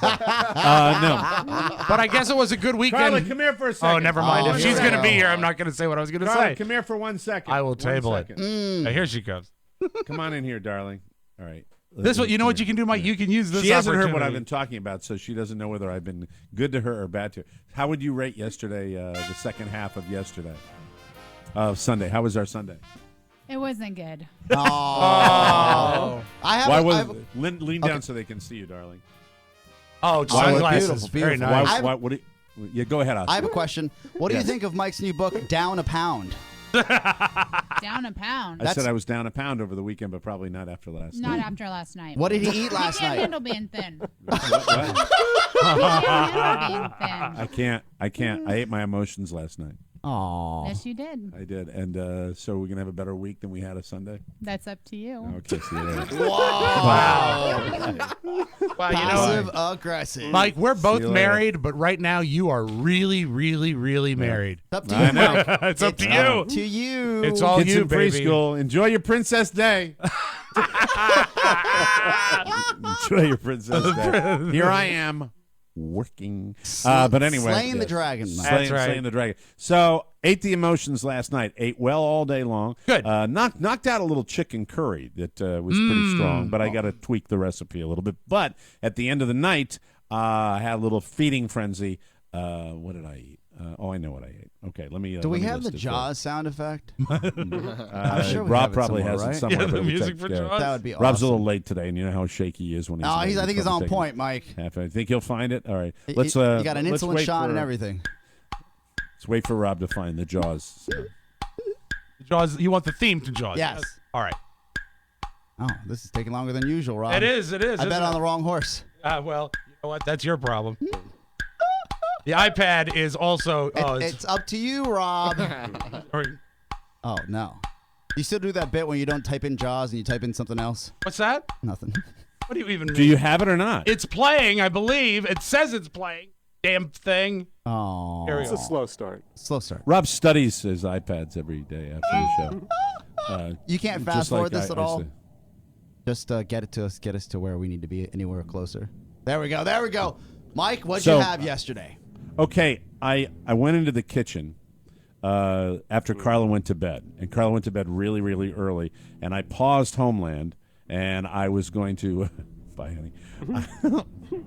[SPEAKER 4] But I guess it was a good weekend.
[SPEAKER 2] Carla, come here for a second.
[SPEAKER 4] Oh, never mind.
[SPEAKER 5] Oh,
[SPEAKER 4] if
[SPEAKER 5] here
[SPEAKER 4] she's
[SPEAKER 5] we
[SPEAKER 4] going to
[SPEAKER 5] go.
[SPEAKER 4] be here, I'm not going to say what I was going to
[SPEAKER 2] Carla,
[SPEAKER 4] say.
[SPEAKER 2] come here for 1 second.
[SPEAKER 4] I will
[SPEAKER 2] 1
[SPEAKER 4] table it.
[SPEAKER 2] second.
[SPEAKER 4] Here she comes.
[SPEAKER 2] Come on in here, darling. All right.
[SPEAKER 4] This what you know what you can do, Mike. You can use this.
[SPEAKER 2] She hasn't heard what I've
[SPEAKER 4] opportunity.
[SPEAKER 2] been talking about, so she doesn't know whether I've been good to her or bad to her. How would you rate yesterday, the second half of yesterday? Sunday. How was our Sunday?
[SPEAKER 11] It wasn't good.
[SPEAKER 5] Oh.
[SPEAKER 2] Why was lean down so they can see you, darling?
[SPEAKER 4] Oh,
[SPEAKER 5] it's
[SPEAKER 4] sunglasses.
[SPEAKER 5] beautiful,
[SPEAKER 4] Very
[SPEAKER 5] beautiful.
[SPEAKER 4] nice.
[SPEAKER 2] Why, what do you, yeah, go ahead, Oscar.
[SPEAKER 5] I have a question. What do you
[SPEAKER 2] Yes.
[SPEAKER 5] think of Mike's new book, Down a Pound?
[SPEAKER 11] Down a pound.
[SPEAKER 2] I said I was down a pound over the weekend, but probably not after last
[SPEAKER 11] Not
[SPEAKER 2] night.
[SPEAKER 11] after last night.
[SPEAKER 5] What did he eat last
[SPEAKER 11] He can't
[SPEAKER 5] night?
[SPEAKER 11] handle being thin.
[SPEAKER 2] What?
[SPEAKER 11] He can't handle being thin.
[SPEAKER 2] I can't. I ate my emotions last night.
[SPEAKER 5] Aw.
[SPEAKER 11] Yes, you did.
[SPEAKER 2] I did. And so we're going to have a better week than we had a Sunday?
[SPEAKER 11] That's up to you.
[SPEAKER 2] Okay, see you later.
[SPEAKER 4] Wow,
[SPEAKER 5] Passive aggressive.
[SPEAKER 4] Mike, we're both
[SPEAKER 2] See you later.
[SPEAKER 4] married, but right now you are really, really, really married.
[SPEAKER 5] It's up to
[SPEAKER 2] I
[SPEAKER 5] you,
[SPEAKER 2] know.
[SPEAKER 5] Mike.
[SPEAKER 4] It's up to
[SPEAKER 5] It's
[SPEAKER 4] you.
[SPEAKER 5] up to you.
[SPEAKER 4] It's all
[SPEAKER 2] Kids
[SPEAKER 4] you,
[SPEAKER 2] in
[SPEAKER 4] baby.
[SPEAKER 2] preschool, enjoy your Princess Day. Enjoy your Princess Day. Here I am. working. But anyway.
[SPEAKER 5] Slaying the dragon, Mike.
[SPEAKER 4] That's right.
[SPEAKER 2] Slaying the dragon. So, ate the emotions last night. Ate well all day long.
[SPEAKER 4] Good.
[SPEAKER 2] Knocked out a little chicken curry that was pretty strong, but I got to tweak the recipe a little bit. But at the end of the night, I had a little feeding frenzy. What did I eat? I know what I ate. Okay, let me.
[SPEAKER 5] Do we
[SPEAKER 2] let me
[SPEAKER 5] have the
[SPEAKER 2] list it
[SPEAKER 5] Jaws sound effect?
[SPEAKER 2] I'm
[SPEAKER 5] sure we
[SPEAKER 2] Rob
[SPEAKER 5] have it
[SPEAKER 2] probably
[SPEAKER 5] somewhere,
[SPEAKER 2] has
[SPEAKER 5] right?
[SPEAKER 2] it somewhere.
[SPEAKER 4] Yeah, the
[SPEAKER 2] but we
[SPEAKER 4] music
[SPEAKER 2] take-
[SPEAKER 4] for
[SPEAKER 2] yeah.
[SPEAKER 4] Jaws.
[SPEAKER 5] That would be awesome.
[SPEAKER 2] Rob's a little late today, and you know how shaky he is when he's.
[SPEAKER 5] No,
[SPEAKER 2] late.
[SPEAKER 5] I think he's on
[SPEAKER 2] probably taking
[SPEAKER 5] point, Mike.
[SPEAKER 2] half. I think he'll find it. All right,
[SPEAKER 5] You
[SPEAKER 2] let's.
[SPEAKER 5] got an
[SPEAKER 2] let's
[SPEAKER 5] insulin
[SPEAKER 2] wait
[SPEAKER 5] shot
[SPEAKER 2] for-
[SPEAKER 5] and everything.
[SPEAKER 2] Let's wait for Rob to find the Jaws.
[SPEAKER 4] Jaws. You want the theme to Jaws?
[SPEAKER 5] Yes.
[SPEAKER 4] All right.
[SPEAKER 5] Oh, this is taking longer than usual, Rob.
[SPEAKER 4] It is. It is.
[SPEAKER 5] I bet
[SPEAKER 4] isn't
[SPEAKER 5] on
[SPEAKER 4] it?
[SPEAKER 5] the wrong horse.
[SPEAKER 4] Well, you know what? That's your problem. The iPad is also.
[SPEAKER 5] It's up to you, Rob.
[SPEAKER 4] Or-
[SPEAKER 5] Oh, no. You still do that bit when you don't type in Jaws and you type in something else?
[SPEAKER 4] What's that?
[SPEAKER 5] Nothing.
[SPEAKER 4] What do you even mean?
[SPEAKER 2] Do you have it or not?
[SPEAKER 4] It's playing, I believe. It says it's playing. Damn thing.
[SPEAKER 5] Oh.
[SPEAKER 4] Here we
[SPEAKER 12] It's
[SPEAKER 4] go.
[SPEAKER 12] a slow start.
[SPEAKER 5] Slow start.
[SPEAKER 2] Rob studies his iPads every day after the show.
[SPEAKER 5] You can't
[SPEAKER 2] Just
[SPEAKER 5] fast forward
[SPEAKER 2] like
[SPEAKER 5] this at
[SPEAKER 2] I
[SPEAKER 5] all?
[SPEAKER 2] say.
[SPEAKER 5] Just get us to where we need to be, anywhere closer. There we go. Mike, what'd
[SPEAKER 2] So-
[SPEAKER 5] you have yesterday?
[SPEAKER 2] Okay, I went into the kitchen after Carla went to bed, and Carla went to bed really, really early, and I paused Homeland, and I was going to, bye, honey.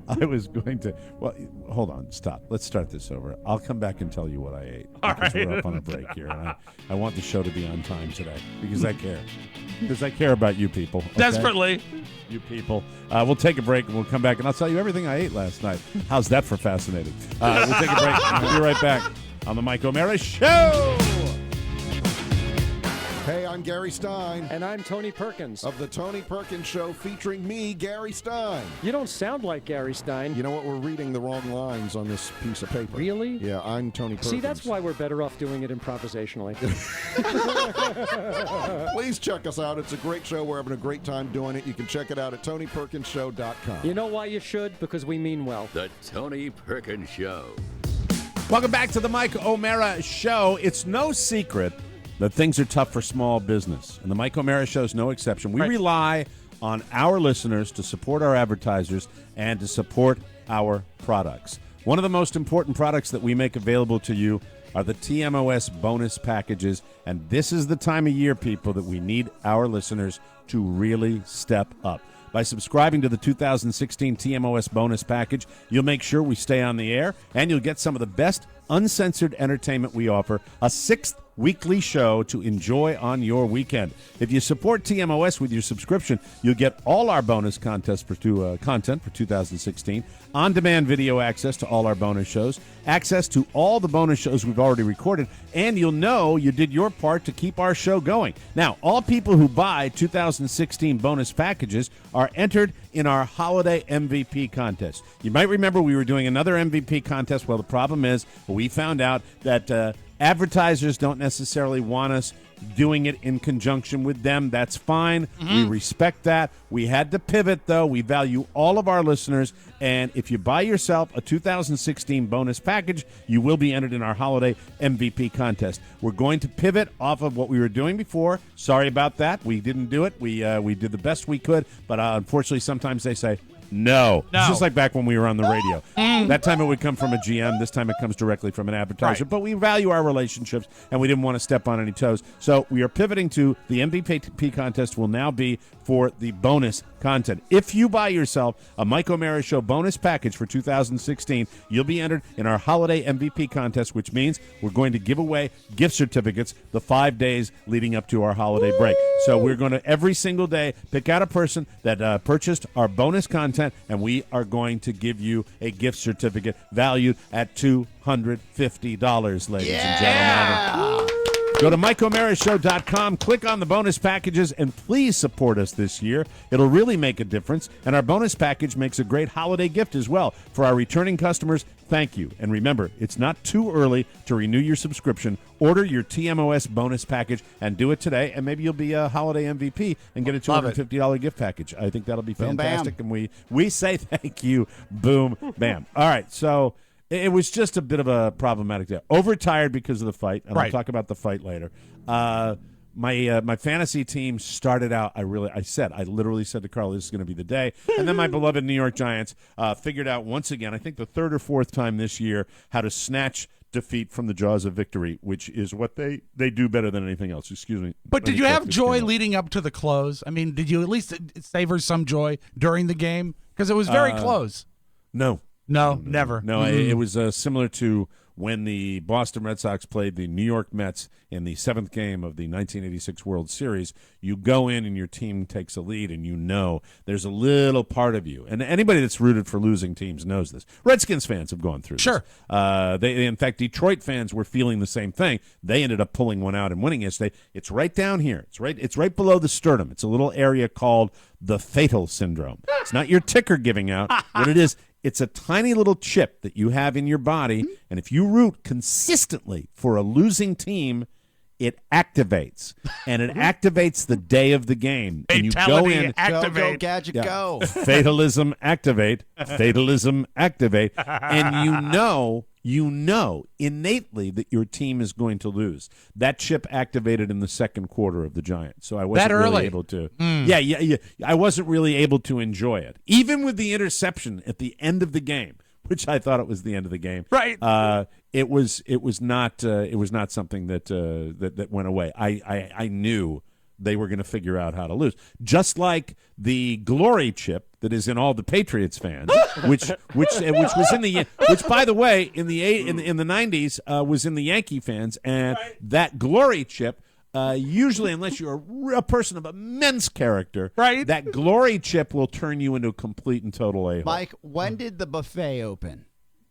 [SPEAKER 2] I was going to, well, hold on, stop. Let's start this over. I'll come back and tell you what I ate because we're up on a break here, and I want the show to be on time today because I care. Because I care about you people. Okay?
[SPEAKER 4] Desperately.
[SPEAKER 2] You people. We'll take a break and we'll come back and I'll tell you everything I ate last night. How's that for fascinating? We'll take a break. We'll be right back on the Mike O'Mara Show.
[SPEAKER 13] Hey, I'm Gary Stein.
[SPEAKER 12] And I'm Tony Perkins.
[SPEAKER 13] Of the Tony Perkins Show featuring me, Gary Stein.
[SPEAKER 12] You don't sound like Gary Stein.
[SPEAKER 13] You know what? We're reading the wrong lines on this piece of paper.
[SPEAKER 12] Really?
[SPEAKER 13] Yeah, I'm Tony Perkins.
[SPEAKER 12] See, that's why we're better off doing it improvisationally.
[SPEAKER 13] Please check us out. It's a great show. We're having a great time doing it. You can check it out at TonyPerkinsShow.com.
[SPEAKER 12] You know why you should? Because we mean well.
[SPEAKER 1] The Tony Perkins Show.
[SPEAKER 2] Welcome back to the Mike O'Mara Show. It's no secret that things are tough for small business, and the Mike O'Mara Show is no exception. We rely on our listeners to support our advertisers and to support our products. One of the most important products that we make available to you are the TMOS bonus packages, and this is the time of year, people, that we need our listeners to really step up. By subscribing to the 2016 TMOS bonus package, you'll make sure we stay on the air, and you'll get some of the best uncensored entertainment we offer, a sixth weekly show to enjoy on your weekend. If you support TMOS with your subscription, you'll get all our bonus content for 2016, on-demand video access to all our bonus shows, access to all the bonus shows we've already recorded, and you'll know you did your part to keep our show going. Now, all people who buy 2016 bonus packages are entered in our holiday MVP contest. You might remember we were doing another MVP contest. Well, the problem is we found out that advertisers don't necessarily want us doing it in conjunction with them. That's fine. We respect that. We had to pivot, though. We value all of our listeners. And if you buy yourself a 2016 bonus package, you will be entered in our holiday MVP contest. We're going to pivot off of what we were doing before. Sorry about that. We didn't do it. We did the best we could. But unfortunately, sometimes they say, no. It's just like back when we were on the radio. That time it would come from a GM. This time it comes directly from an advertiser. Right. But we value our relationships, and we didn't want to step on any toes. So we are pivoting to the MVP contest will now be for the bonus content. If you buy yourself a Mike O'Mara Show bonus package for 2016, you'll be entered in our holiday MVP contest, which means we're going to give away gift certificates the 5 days leading up to our holiday break. So we're going to, every single day, pick out a person that purchased our bonus content, and we are going to give you a gift certificate valued at $250, ladies and gentlemen. Go to MikeO'MaraShow.com, click on the bonus packages, and please support us this year. It'll really make a difference, and our bonus package makes a great holiday gift as well. For our returning customers, thank you. And remember, it's not too early to renew your subscription. Order your TMOS bonus package and do it today, and maybe you'll be a holiday MVP and get a $250 gift package. I think that'll be fantastic, and we say thank you. Boom, bam. All right, so it was just a bit of a problematic day. Overtired because of the fight, and I'll talk about the fight later. my fantasy team started out. I literally said to Carl, "This is going to be the day." And then my beloved New York Giants figured out once again, I think the third or fourth time this year, how to snatch defeat from the jaws of victory, which is what they do better than anything else. Excuse me.
[SPEAKER 4] But did you have joy leading up to the close? I mean, did you at least savor some joy during the game? Because it was very close.
[SPEAKER 2] No,
[SPEAKER 4] never.
[SPEAKER 2] No, it was similar to when the Boston Red Sox played the New York Mets in the 7th game of the 1986 World Series. You go in and your team takes a lead, and you know there's a little part of you. And anybody that's rooted for losing teams knows this. Redskins fans have gone through
[SPEAKER 4] Sure.
[SPEAKER 2] this. In fact, Detroit fans were feeling the same thing. They ended up pulling one out and winning yesterday. It's right down here. It's right below the sternum. It's a little area called the fatal syndrome. It's not your ticker giving out. What it is, it's a tiny little chip that you have in your body, and if you root consistently for a losing team, it activates, and it activates the day of the game. And you go in,
[SPEAKER 5] go gadget, go.
[SPEAKER 2] Fatalism activate, fatalism activate, and you know innately that your team is going to lose. That chip activated in the second quarter of the Giants, so I wasn't really able to. Yeah, I wasn't really able to enjoy it, even with the interception at the end of the game, which I thought it was the end of the game.
[SPEAKER 4] Right.
[SPEAKER 2] It was not something that went away. I knew they were going to figure out how to lose, just like the glory chip that is in all the Patriots fans, which was in the which, by the way, in the 90s was in the Yankee fans, and that glory chip. Usually, unless you're a person of immense character, that glory chip will turn you into a complete and total a-hole.
[SPEAKER 5] Mike, when did the buffet open?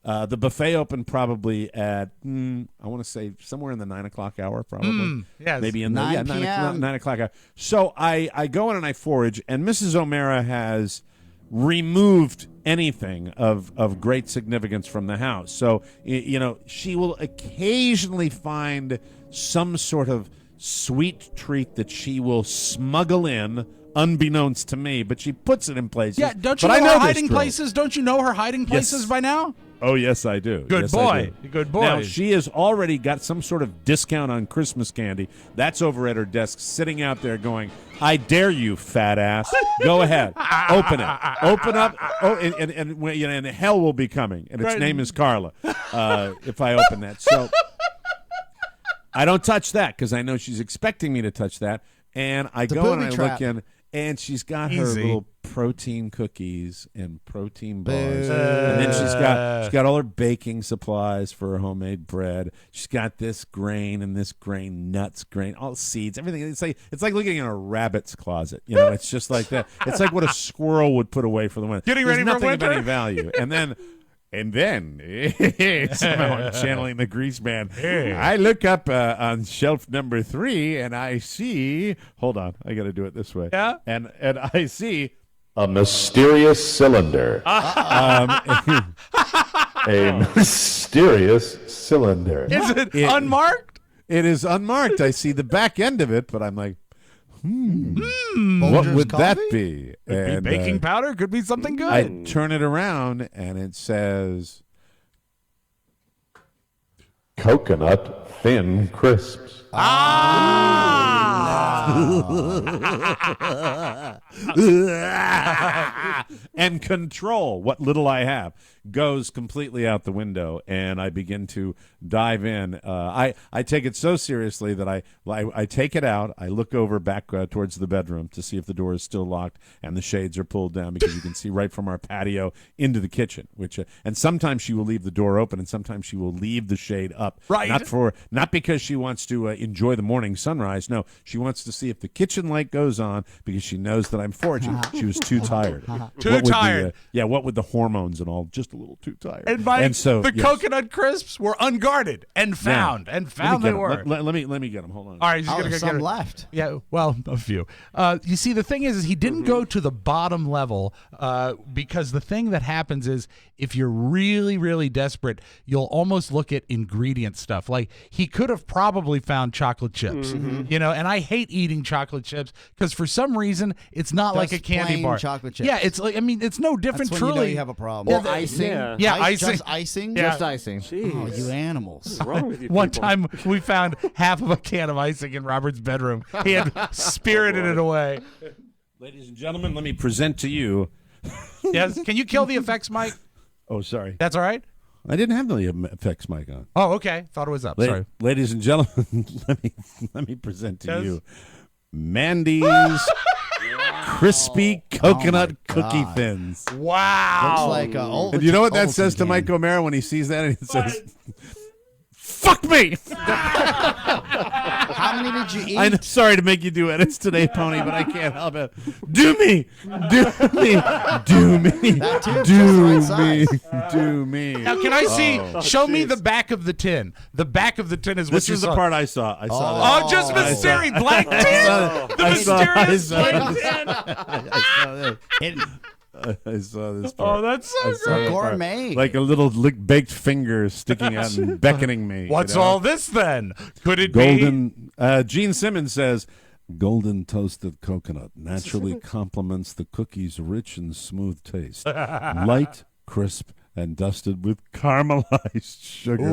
[SPEAKER 2] The buffet opened probably at, I want to say somewhere in the 9 o'clock hour, probably.
[SPEAKER 4] Yes.
[SPEAKER 2] Maybe in the
[SPEAKER 5] 9
[SPEAKER 2] 9 o'clock hour. So I go in and I forage, and Mrs. O'Mara has removed anything of great significance from the house. So, she will occasionally find some sort of sweet treat that she will smuggle in, unbeknownst to me, but she puts it in places.
[SPEAKER 4] Yeah, don't you know her hiding places? Don't you know her hiding places by now?
[SPEAKER 2] Oh, yes, I do.
[SPEAKER 4] Good boy. Good boy.
[SPEAKER 2] Now, she has already got some sort of discount on Christmas candy. That's over at her desk, sitting out there going, I dare you, fat ass. Go ahead. Open it. Open up. Oh, and hell will be coming, and its name is Carla if I open that. So I don't touch that because I know she's expecting me to touch that. And I go and I look in, and she's got her little protein cookies and protein bars, and then she's got all her baking supplies for her homemade bread. She's got this grain and this grain, nuts, grain, all seeds, everything. It's like looking in a rabbit's closet. It's just like that. It's like what a squirrel would put away for the winter.
[SPEAKER 4] Getting ready for winter.
[SPEAKER 2] Nothing of any value, and then. Somehow I'm channeling the Grease Man. I look up on shelf number 3 and I see. Hold on, I got to do it this way.
[SPEAKER 4] Yeah.
[SPEAKER 2] And I see
[SPEAKER 1] a mysterious cylinder. A mysterious cylinder.
[SPEAKER 4] Is it unmarked?
[SPEAKER 2] It is unmarked. I see the back end of it, but I'm like, what would that be?
[SPEAKER 4] Could be baking powder. Could be something good.
[SPEAKER 2] I turn it around and it says
[SPEAKER 1] coconut thin crisps.
[SPEAKER 2] And control, what little I have, goes completely out the window, and I begin to dive in. I take it so seriously that I take it out. I look over back towards the bedroom to see if the door is still locked and the shades are pulled down, because you can see right from our patio into the kitchen. And sometimes she will leave the door open, and sometimes she will leave the shade up.
[SPEAKER 4] Right.
[SPEAKER 2] Not because she wants to enjoy the morning sunrise. No, she wants to see if the kitchen light goes on, because she knows that I'm foraging. She was too tired. What with the hormones and all, just a little too tired.
[SPEAKER 4] And so the coconut crisps were unguarded and found. They were.
[SPEAKER 2] Let me get them. Hold on.
[SPEAKER 4] All right, he's gonna get
[SPEAKER 5] some left.
[SPEAKER 4] Yeah, well, a few. You see, the thing is he didn't go to the bottom level because the thing that happens is if you're really, really desperate, you'll almost look at ingredient stuff. Like he could have probably found chocolate chips, and I hate eating chocolate chips because for some reason it's not like a candy bar.
[SPEAKER 5] Chocolate chips.
[SPEAKER 4] Yeah, it's like it's no different.
[SPEAKER 5] That's when
[SPEAKER 4] truly,
[SPEAKER 5] you know you have a problem.
[SPEAKER 10] Or ice
[SPEAKER 5] icing?
[SPEAKER 4] Yeah, icing.
[SPEAKER 5] Just icing?
[SPEAKER 4] Yeah.
[SPEAKER 10] Just icing.
[SPEAKER 5] Oh, you animals.
[SPEAKER 12] What's wrong with you
[SPEAKER 4] One
[SPEAKER 12] people?
[SPEAKER 4] time we found half of a can of icing in Robert's bedroom. He had spirited it away.
[SPEAKER 2] Ladies and gentlemen, let me present to you.
[SPEAKER 4] Yes. Can you kill the effects, Mike?
[SPEAKER 2] Oh, sorry.
[SPEAKER 4] That's all right?
[SPEAKER 2] I didn't have the effects mic on.
[SPEAKER 4] Oh, okay. Thought it was up. Sorry.
[SPEAKER 2] Ladies and gentlemen, let me present to
[SPEAKER 4] Yes.
[SPEAKER 2] you Mandy's crispy coconut cookie thins.
[SPEAKER 4] Wow.
[SPEAKER 5] Looks like old.
[SPEAKER 2] And you know what that
[SPEAKER 5] Ovaltine
[SPEAKER 2] says to
[SPEAKER 5] can.
[SPEAKER 2] Mike O'Mara when he sees that? And he says, "Fuck me."
[SPEAKER 5] How many did you eat?
[SPEAKER 2] I'm sorry to make you do edits today, Pony, but I can't help it. Do me, do me, do me,
[SPEAKER 5] That too,
[SPEAKER 2] do
[SPEAKER 5] just the right
[SPEAKER 2] me,
[SPEAKER 5] size.
[SPEAKER 2] do me.
[SPEAKER 4] Now, can I see? Show me the back of the tin. The back of the tin is what
[SPEAKER 2] This
[SPEAKER 4] you
[SPEAKER 2] is
[SPEAKER 4] saw.
[SPEAKER 2] the part I saw. I saw that.
[SPEAKER 4] Oh, just mysterious black tin. The mysterious black tin.
[SPEAKER 2] I saw this
[SPEAKER 4] Oh,
[SPEAKER 2] part.
[SPEAKER 4] that's so
[SPEAKER 2] I saw
[SPEAKER 4] great.
[SPEAKER 2] that part.
[SPEAKER 5] Gourmet.
[SPEAKER 2] Like a little baked finger sticking out and beckoning me.
[SPEAKER 4] What's
[SPEAKER 2] you know?
[SPEAKER 4] all this then? Could it be?
[SPEAKER 2] Golden. Gene Simmons says, "Golden toasted coconut naturally complements the cookie's rich and smooth taste. Light, crisp, and dusted with caramelized sugar.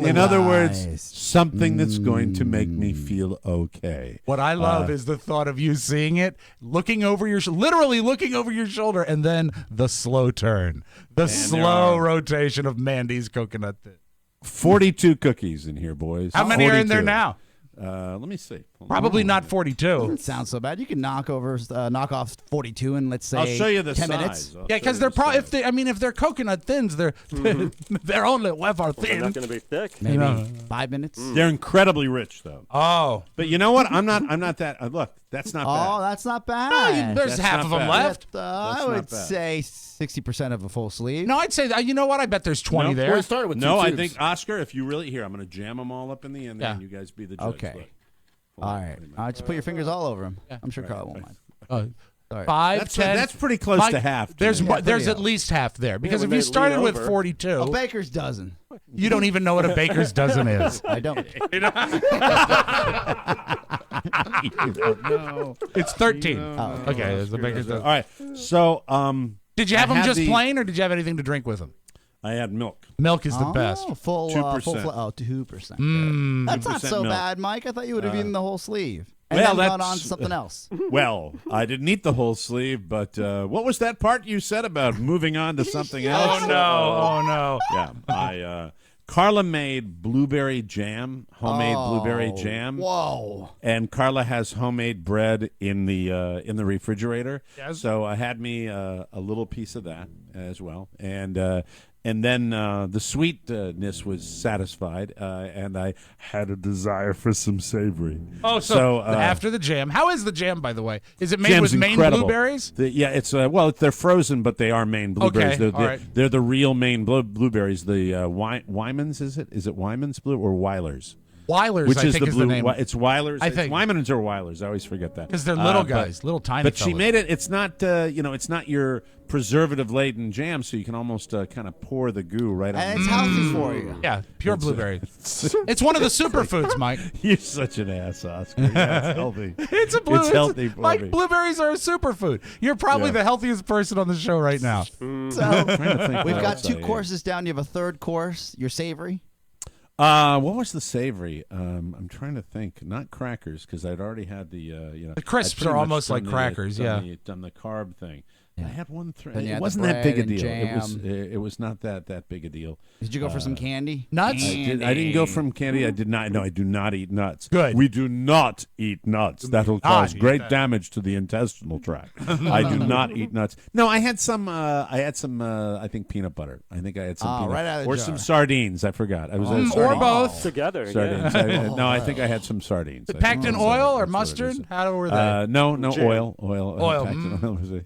[SPEAKER 2] In other words, something that's going to make me feel okay."
[SPEAKER 4] What I love is the thought of you seeing it, looking over your, literally looking over your shoulder, and then the slow turn, the slow rotation of Mandy's coconut tin.
[SPEAKER 2] 42 cookies in here, boys.
[SPEAKER 4] How many are in there
[SPEAKER 2] 42.
[SPEAKER 4] now?
[SPEAKER 2] Let me see.
[SPEAKER 4] Probably not 42.
[SPEAKER 5] Doesn't sound so bad. You can knock off 42 in, let's say,
[SPEAKER 2] I'll show you the
[SPEAKER 5] 10
[SPEAKER 2] size.
[SPEAKER 5] minutes.
[SPEAKER 2] I'll
[SPEAKER 4] Yeah,
[SPEAKER 2] show
[SPEAKER 4] because
[SPEAKER 2] you
[SPEAKER 4] they're
[SPEAKER 2] the
[SPEAKER 4] probably
[SPEAKER 2] size.
[SPEAKER 4] if they're coconut thins, they're they're only wafer
[SPEAKER 12] They're
[SPEAKER 4] thin.
[SPEAKER 12] not going to be thick.
[SPEAKER 5] Maybe 5 minutes.
[SPEAKER 2] They're incredibly rich, though.
[SPEAKER 4] Oh,
[SPEAKER 2] But you know what? I'm not that. Look, that's not
[SPEAKER 5] Oh,
[SPEAKER 2] bad.
[SPEAKER 5] that's not bad.
[SPEAKER 4] no, there's
[SPEAKER 2] That's
[SPEAKER 4] half
[SPEAKER 2] not
[SPEAKER 4] of them
[SPEAKER 2] bad.
[SPEAKER 4] left.
[SPEAKER 5] I
[SPEAKER 2] That's
[SPEAKER 5] would
[SPEAKER 2] not bad.
[SPEAKER 5] say 60% of a full sleeve.
[SPEAKER 4] No, I'd say that. You know what? I bet there's 20
[SPEAKER 2] No,
[SPEAKER 4] there.
[SPEAKER 10] Well, we started with
[SPEAKER 2] No,
[SPEAKER 10] two
[SPEAKER 2] I
[SPEAKER 10] tubes.
[SPEAKER 2] think, Oscar, if you really, here, I'm going to jam them all up in the end there,
[SPEAKER 4] Yeah.
[SPEAKER 2] and you guys be the judge.
[SPEAKER 5] Okay.
[SPEAKER 2] Look.
[SPEAKER 5] All right. Just put your fingers all over them. I'm sure Carl won't mind. Sorry.
[SPEAKER 4] 5,
[SPEAKER 2] That's
[SPEAKER 4] 10.
[SPEAKER 2] that's pretty close
[SPEAKER 4] Mike,
[SPEAKER 2] to half. to
[SPEAKER 4] There's
[SPEAKER 2] me.
[SPEAKER 5] Yeah,
[SPEAKER 4] there's
[SPEAKER 5] pretty
[SPEAKER 4] at least half there because
[SPEAKER 12] when
[SPEAKER 4] if you
[SPEAKER 12] they
[SPEAKER 4] started
[SPEAKER 12] lean
[SPEAKER 4] with
[SPEAKER 12] over.
[SPEAKER 4] 42,
[SPEAKER 5] A baker's dozen.
[SPEAKER 4] you don't even know what a baker's dozen is.
[SPEAKER 5] I don't.
[SPEAKER 2] No.
[SPEAKER 4] It's 13.
[SPEAKER 5] Oh,
[SPEAKER 4] Okay, it's a baker's dozen.
[SPEAKER 2] All right. So,
[SPEAKER 4] Did you have
[SPEAKER 2] I
[SPEAKER 4] them
[SPEAKER 2] had
[SPEAKER 4] just
[SPEAKER 2] the-
[SPEAKER 4] plain, or did you have anything to drink with them?
[SPEAKER 2] I had milk.
[SPEAKER 4] Milk is the best.
[SPEAKER 5] Full
[SPEAKER 2] 2%.
[SPEAKER 5] 2%. That's not
[SPEAKER 2] 2%
[SPEAKER 5] so
[SPEAKER 2] milk.
[SPEAKER 5] bad, Mike. I thought you would have eaten the whole sleeve. And
[SPEAKER 2] well,
[SPEAKER 5] then gone
[SPEAKER 2] that's-
[SPEAKER 5] on to something else.
[SPEAKER 2] Well, I didn't eat the whole sleeve, but what was that part you said about moving on to something else?
[SPEAKER 4] Oh no!
[SPEAKER 2] Yeah, Carla made blueberry jam, homemade blueberry jam.
[SPEAKER 5] Whoa.
[SPEAKER 2] And Carla has homemade bread in the refrigerator.
[SPEAKER 4] Yes.
[SPEAKER 2] So I had me a little piece of that as well, and then the sweetness was satisfied, and I had a desire for some savory.
[SPEAKER 4] Oh, so after the jam, how is the jam, by the way? Is it made with
[SPEAKER 2] Jam's
[SPEAKER 4] Maine
[SPEAKER 2] incredible.
[SPEAKER 4] blueberries?
[SPEAKER 2] Yeah, it's they're frozen, but they are Maine blueberries.
[SPEAKER 4] Okay,
[SPEAKER 2] They're,
[SPEAKER 4] all right.
[SPEAKER 2] they're the real Maine blueberries. The Wyman's, is it? Is it Wyman's blue or Weiler's?
[SPEAKER 4] Weiler's,
[SPEAKER 2] Which
[SPEAKER 4] I
[SPEAKER 2] is
[SPEAKER 4] think,
[SPEAKER 2] the
[SPEAKER 4] is
[SPEAKER 2] blue?
[SPEAKER 4] the name.
[SPEAKER 2] It's Weiler's.
[SPEAKER 4] I
[SPEAKER 2] It's
[SPEAKER 4] think.
[SPEAKER 2] Wyman's or Weiler's. I always forget that
[SPEAKER 4] Because they're little
[SPEAKER 2] but-
[SPEAKER 4] guys, little tiny
[SPEAKER 2] But she
[SPEAKER 4] fellas.
[SPEAKER 2] made it. It's not it's not your preservative laden jam, so you can almost kind of pour the goo right on.
[SPEAKER 5] And it's healthy for you.
[SPEAKER 4] Yeah, pure blueberry. It's one of the superfoods, Mike.
[SPEAKER 2] You're such an ass, Oscar. Yeah, it's healthy.
[SPEAKER 4] It's
[SPEAKER 2] It's healthy for
[SPEAKER 4] Mike,
[SPEAKER 2] me.
[SPEAKER 4] blueberries are a superfood. You're probably
[SPEAKER 2] Yeah.
[SPEAKER 4] the healthiest person on the show right now.
[SPEAKER 5] So
[SPEAKER 2] trying to think
[SPEAKER 5] we've
[SPEAKER 2] what
[SPEAKER 5] got
[SPEAKER 2] else
[SPEAKER 5] 2
[SPEAKER 2] I ate.
[SPEAKER 5] courses down. You have a third course. Your savory.
[SPEAKER 2] What was the savory? I'm trying to think. Not crackers, because I'd already had the
[SPEAKER 4] The crisps
[SPEAKER 2] I'd pretty
[SPEAKER 4] are
[SPEAKER 2] much
[SPEAKER 4] almost
[SPEAKER 2] done
[SPEAKER 4] like
[SPEAKER 2] the-
[SPEAKER 4] crackers,
[SPEAKER 2] done
[SPEAKER 4] yeah.
[SPEAKER 2] done the carb thing. I had one.
[SPEAKER 5] Then you
[SPEAKER 2] It
[SPEAKER 5] had the
[SPEAKER 2] wasn't that big a
[SPEAKER 5] bread and
[SPEAKER 2] deal.
[SPEAKER 5] jam.
[SPEAKER 2] It was not that big a deal.
[SPEAKER 5] Did you go for some candy?
[SPEAKER 4] Nuts?
[SPEAKER 2] I didn't go from candy. I did not. No, I do not eat nuts.
[SPEAKER 4] Good.
[SPEAKER 2] We do not eat nuts. That'll
[SPEAKER 4] not
[SPEAKER 2] cause
[SPEAKER 4] eat
[SPEAKER 2] great
[SPEAKER 4] that.
[SPEAKER 2] damage to the intestinal tract. I do not eat nuts. No, I had some. I think peanut butter. I think I had some peanut
[SPEAKER 5] right out of the
[SPEAKER 2] or
[SPEAKER 5] jar.
[SPEAKER 2] some sardines. I forgot. I was
[SPEAKER 4] Or
[SPEAKER 2] sardines.
[SPEAKER 4] both.
[SPEAKER 12] Together.
[SPEAKER 2] Sardines.
[SPEAKER 12] Yeah.
[SPEAKER 2] No, I think I had some sardines. I
[SPEAKER 4] Packed
[SPEAKER 2] think
[SPEAKER 4] in
[SPEAKER 2] that's what-
[SPEAKER 4] oil or
[SPEAKER 2] that's what it
[SPEAKER 4] mustard?
[SPEAKER 2] is.
[SPEAKER 4] How were they?
[SPEAKER 2] No,
[SPEAKER 12] Jam.
[SPEAKER 2] oil.
[SPEAKER 4] Oil,
[SPEAKER 2] Packed in oil.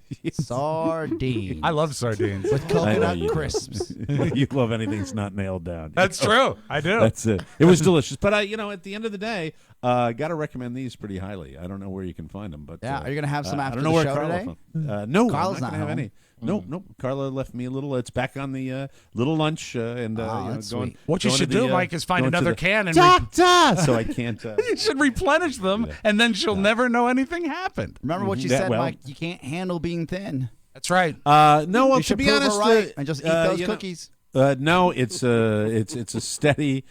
[SPEAKER 5] Sardine.
[SPEAKER 4] I love sardines.
[SPEAKER 5] With
[SPEAKER 2] I know
[SPEAKER 5] coconut
[SPEAKER 2] you do.
[SPEAKER 5] crisps.
[SPEAKER 2] You love anything that's not nailed down.
[SPEAKER 4] That's true. I do.
[SPEAKER 2] That's it. It was delicious. But at the end of the day, got to recommend these pretty highly. I don't know where you can find them, but
[SPEAKER 5] Yeah, are you gonna have some
[SPEAKER 2] I
[SPEAKER 5] after
[SPEAKER 2] don't know
[SPEAKER 5] the
[SPEAKER 2] where
[SPEAKER 5] show
[SPEAKER 2] Carla
[SPEAKER 5] today?
[SPEAKER 2] no,
[SPEAKER 5] Carla's
[SPEAKER 2] I'm not
[SPEAKER 5] not
[SPEAKER 2] gonna have
[SPEAKER 5] home.
[SPEAKER 2] any. Nope. Carla left me a little. It's back on the little lunch and
[SPEAKER 5] that's
[SPEAKER 2] going.
[SPEAKER 5] sweet.
[SPEAKER 4] What you
[SPEAKER 2] going
[SPEAKER 4] should
[SPEAKER 2] to the,
[SPEAKER 4] do, Mike, is find
[SPEAKER 2] going to
[SPEAKER 4] another
[SPEAKER 2] the-
[SPEAKER 4] can and
[SPEAKER 2] Doctor. So I can't.
[SPEAKER 4] you should replenish them, and then she'll never know anything happened.
[SPEAKER 5] Remember what you
[SPEAKER 2] Yeah,
[SPEAKER 5] said,
[SPEAKER 2] well-
[SPEAKER 5] Mike? You can't handle being thin.
[SPEAKER 4] That's right.
[SPEAKER 2] No, well,
[SPEAKER 5] You
[SPEAKER 2] to
[SPEAKER 5] should
[SPEAKER 2] be
[SPEAKER 5] prove her
[SPEAKER 2] honest,
[SPEAKER 5] right and just eat those
[SPEAKER 2] you know,
[SPEAKER 5] cookies.
[SPEAKER 2] No, it's a steady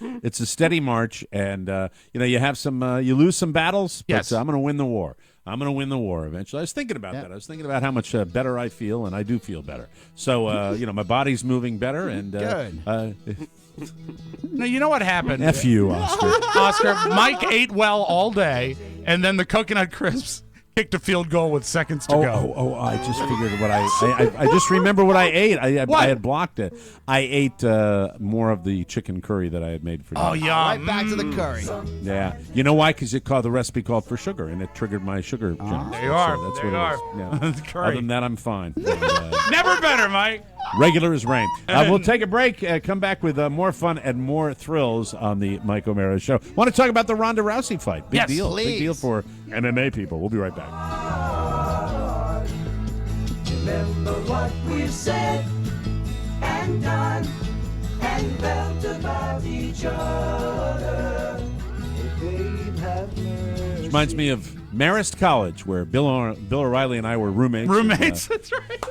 [SPEAKER 2] march, and you have some you lose some battles, but
[SPEAKER 4] Yes.
[SPEAKER 2] I'm going to win the war. I'm going to win the war eventually. I was thinking about that. I was thinking about how much better I feel, and I do feel better. So my body's moving better, and
[SPEAKER 5] Good.
[SPEAKER 4] No, you know what happened?
[SPEAKER 2] F you, Oscar.
[SPEAKER 4] Oscar, Mike ate well all day, and then the coconut crisps kicked a field goal with seconds to go.
[SPEAKER 2] Oh! I just figured what I just remember what I ate.
[SPEAKER 4] What?
[SPEAKER 2] I had blocked it. I ate more of the chicken curry that I had made for you.
[SPEAKER 4] Oh, yum.
[SPEAKER 5] Right back to the curry.
[SPEAKER 2] Yeah, you know why? Because the recipe called for sugar, and it triggered my sugar. jump.
[SPEAKER 4] There you are.
[SPEAKER 2] So that's
[SPEAKER 4] There
[SPEAKER 2] what
[SPEAKER 4] you
[SPEAKER 2] it is.
[SPEAKER 4] are.
[SPEAKER 2] Yeah.
[SPEAKER 4] The curry.
[SPEAKER 2] Other than that, I'm fine. And,
[SPEAKER 4] Never better, Mike.
[SPEAKER 2] regular as rain. We'll take a break. Come back with more fun and more thrills on the Mike O'Mara Show. Want to talk about the Ronda Rousey fight? Big
[SPEAKER 4] Yes,
[SPEAKER 2] deal.
[SPEAKER 5] please.
[SPEAKER 2] Big deal for MMA people. We'll be right back.
[SPEAKER 14] Remember what we've said and done and felt about each other.
[SPEAKER 2] Which reminds me of Marist College, where Bill O'Reilly and I were roommates.
[SPEAKER 4] Roommates, that's right.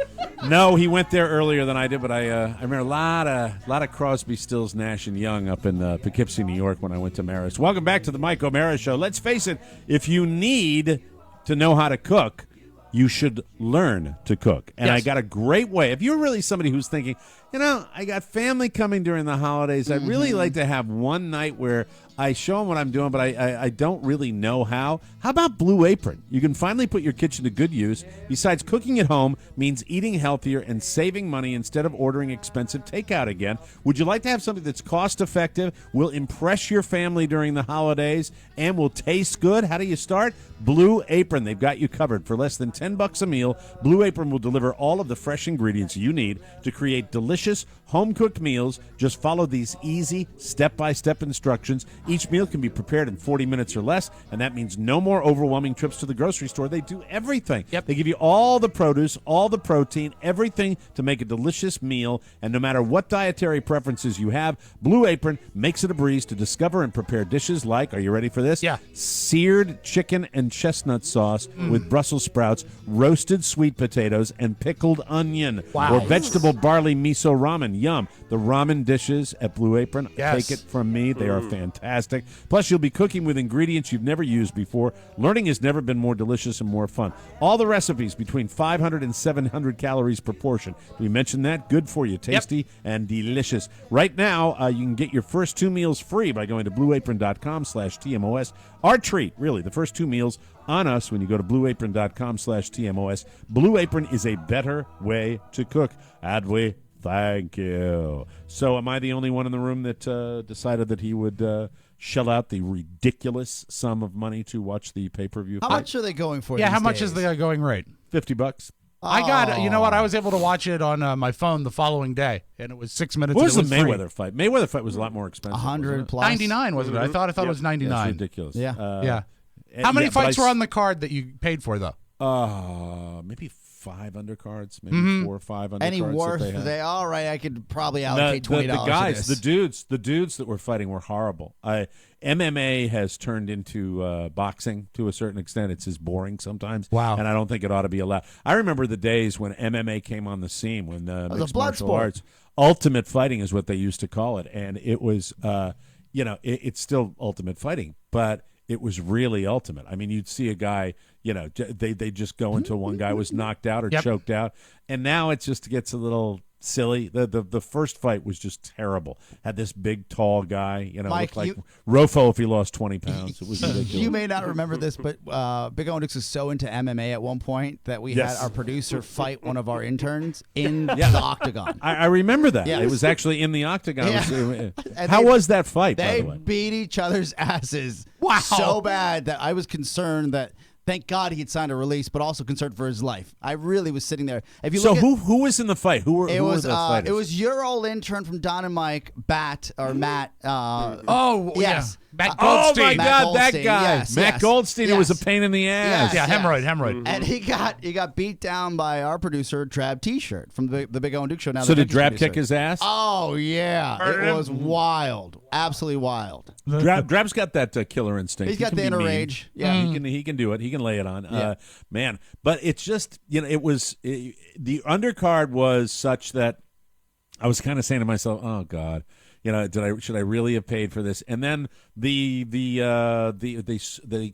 [SPEAKER 2] No, he went there earlier than I did, but I remember a lot of Crosby, Stills, Nash, and Young up in Poughkeepsie, New York when I went to Marist. Welcome back to the Mike O'Mara Show. Let's face it, if you need to know how to cook, you should learn to cook. And
[SPEAKER 4] Yes.
[SPEAKER 2] I got a great way. If you're really somebody who's thinking, I got family coming during the holidays, I'd really like to have one night where I show them what I'm doing, but I don't really know how. How about Blue Apron? You can finally put your kitchen to good use. Besides, cooking at home means eating healthier and saving money instead of ordering expensive takeout again. Would you like to have something that's cost-effective, will impress your family during the holidays, and will taste good? How do you start? Blue Apron. They've got you covered. For less than $10 a meal, Blue Apron will deliver all of the fresh ingredients you need to create delicious, home-cooked meals. Just follow these easy, step-by-step instructions. Each meal can be prepared in 40 minutes or less, and that means no more overwhelming trips to the grocery store. They do everything.
[SPEAKER 4] Yep.
[SPEAKER 2] They give you all the produce, all the protein, everything to make a delicious meal. And no matter what dietary preferences you have, Blue Apron makes it a breeze to discover and prepare dishes like, are you ready for this?
[SPEAKER 4] Yeah.
[SPEAKER 2] Seared chicken and chestnut sauce with Brussels sprouts, roasted sweet potatoes, and pickled onion.
[SPEAKER 4] Wow.
[SPEAKER 2] Or vegetable barley miso ramen. Yum. The ramen dishes at Blue Apron,
[SPEAKER 4] Yes.
[SPEAKER 2] take it from me, they are fantastic. Plus, you'll be cooking with ingredients you've never used before. Learning has never been more delicious and more fun. All the recipes between 500 and 700 calories per portion. We mentioned that. Good for you. Tasty and delicious. Right now, you can get your first 2 meals free by going to blueapron.com/TMOS. Our treat, really, the first 2 meals on us when you go to blueapron.com/TMOS. Blue Apron is a better way to cook. Adwe, thank you. So am I the only one in the room that decided that he would shell out the ridiculous sum of money to watch the pay-per-view
[SPEAKER 5] How
[SPEAKER 2] fight?
[SPEAKER 5] much are they going for?
[SPEAKER 4] Yeah,
[SPEAKER 5] these
[SPEAKER 4] how much
[SPEAKER 5] days?
[SPEAKER 4] is the going rate?
[SPEAKER 2] $50.
[SPEAKER 4] I got, you know what? I was able to watch it on my phone the following day, and it was 6 minutes.
[SPEAKER 2] What was the
[SPEAKER 4] and it was
[SPEAKER 2] Mayweather fight? Mayweather fight was a lot more expensive.
[SPEAKER 5] 100 plus.
[SPEAKER 4] 99 wasn't it? I thought it was 99.
[SPEAKER 2] That's ridiculous.
[SPEAKER 5] Yeah.
[SPEAKER 4] Yeah. How many
[SPEAKER 2] but
[SPEAKER 4] fights were on the card that you paid for, though?
[SPEAKER 2] Maybe 5 undercards, maybe 4 or 5 undercards.
[SPEAKER 5] Any worse?
[SPEAKER 2] that they had.
[SPEAKER 5] All right, I could probably allocate $20.
[SPEAKER 2] The guys,
[SPEAKER 5] to this.
[SPEAKER 2] the dudes that were fighting were horrible. MMA has turned into boxing to a certain extent. It's as boring sometimes.
[SPEAKER 4] Wow.
[SPEAKER 2] And I don't think it ought to be allowed. I remember the days when MMA came on the scene, when
[SPEAKER 5] was
[SPEAKER 2] mixed
[SPEAKER 5] a blood
[SPEAKER 2] martial
[SPEAKER 5] sport.
[SPEAKER 2] arts, ultimate fighting is what they used to call it, and it was, it's still ultimate fighting, but it was really ultimate. I mean, you'd see a guy, they just go until one guy was knocked out or choked out, and now it just gets a little silly. The first fight was just terrible. Had this big, tall guy,
[SPEAKER 5] Mike,
[SPEAKER 2] looked like Rofo if he lost 20 pounds. It was ridiculous.
[SPEAKER 5] You may not remember this, but Big Onyx was so into MMA at one point that we had our producer fight one of our interns in the octagon.
[SPEAKER 2] I remember that.
[SPEAKER 5] Yes.
[SPEAKER 2] It was actually in the octagon.
[SPEAKER 5] Yeah.
[SPEAKER 2] How was that fight, by
[SPEAKER 5] They
[SPEAKER 2] the way?
[SPEAKER 5] beat each other's asses
[SPEAKER 4] Wow.
[SPEAKER 5] so bad that I was concerned that. Thank God he had signed a release, but also concerned for his life. I really was sitting there. If you
[SPEAKER 2] So
[SPEAKER 5] look at,
[SPEAKER 2] who was in the fight? Who were
[SPEAKER 5] it
[SPEAKER 2] who
[SPEAKER 5] was
[SPEAKER 2] were the fighters?
[SPEAKER 5] it was your old intern from Don and Mike, Matt.
[SPEAKER 4] Oh,
[SPEAKER 5] yes.
[SPEAKER 4] Matt
[SPEAKER 2] Oh
[SPEAKER 4] Goldstein.
[SPEAKER 2] my
[SPEAKER 5] Matt
[SPEAKER 2] God, that
[SPEAKER 5] Goldstein,
[SPEAKER 2] guy,
[SPEAKER 5] yes,
[SPEAKER 2] Matt
[SPEAKER 5] yes,
[SPEAKER 2] Goldstein. It was a
[SPEAKER 5] yes.
[SPEAKER 2] pain in the ass.
[SPEAKER 4] Yeah,
[SPEAKER 5] Yes.
[SPEAKER 4] hemorrhoid.
[SPEAKER 5] And he got beat down by our producer, Drab T-shirt from the Big O and Duke show. Now
[SPEAKER 2] So
[SPEAKER 5] the
[SPEAKER 2] did
[SPEAKER 5] Duke's
[SPEAKER 2] Drab
[SPEAKER 5] producer.
[SPEAKER 2] kick his ass?
[SPEAKER 5] Oh yeah,
[SPEAKER 4] Murdered
[SPEAKER 5] it
[SPEAKER 4] him?
[SPEAKER 5] was wild, absolutely wild.
[SPEAKER 2] Drab's got that killer instinct.
[SPEAKER 5] He's got
[SPEAKER 2] He
[SPEAKER 5] the
[SPEAKER 2] can be
[SPEAKER 5] inner
[SPEAKER 2] mean.
[SPEAKER 5] rage. Yeah.
[SPEAKER 2] He can do it. He can lay it on.
[SPEAKER 5] Yeah.
[SPEAKER 2] Man, but it's just the undercard was such that I was kind of saying to myself, "Oh God, should I really have paid for this?" And then they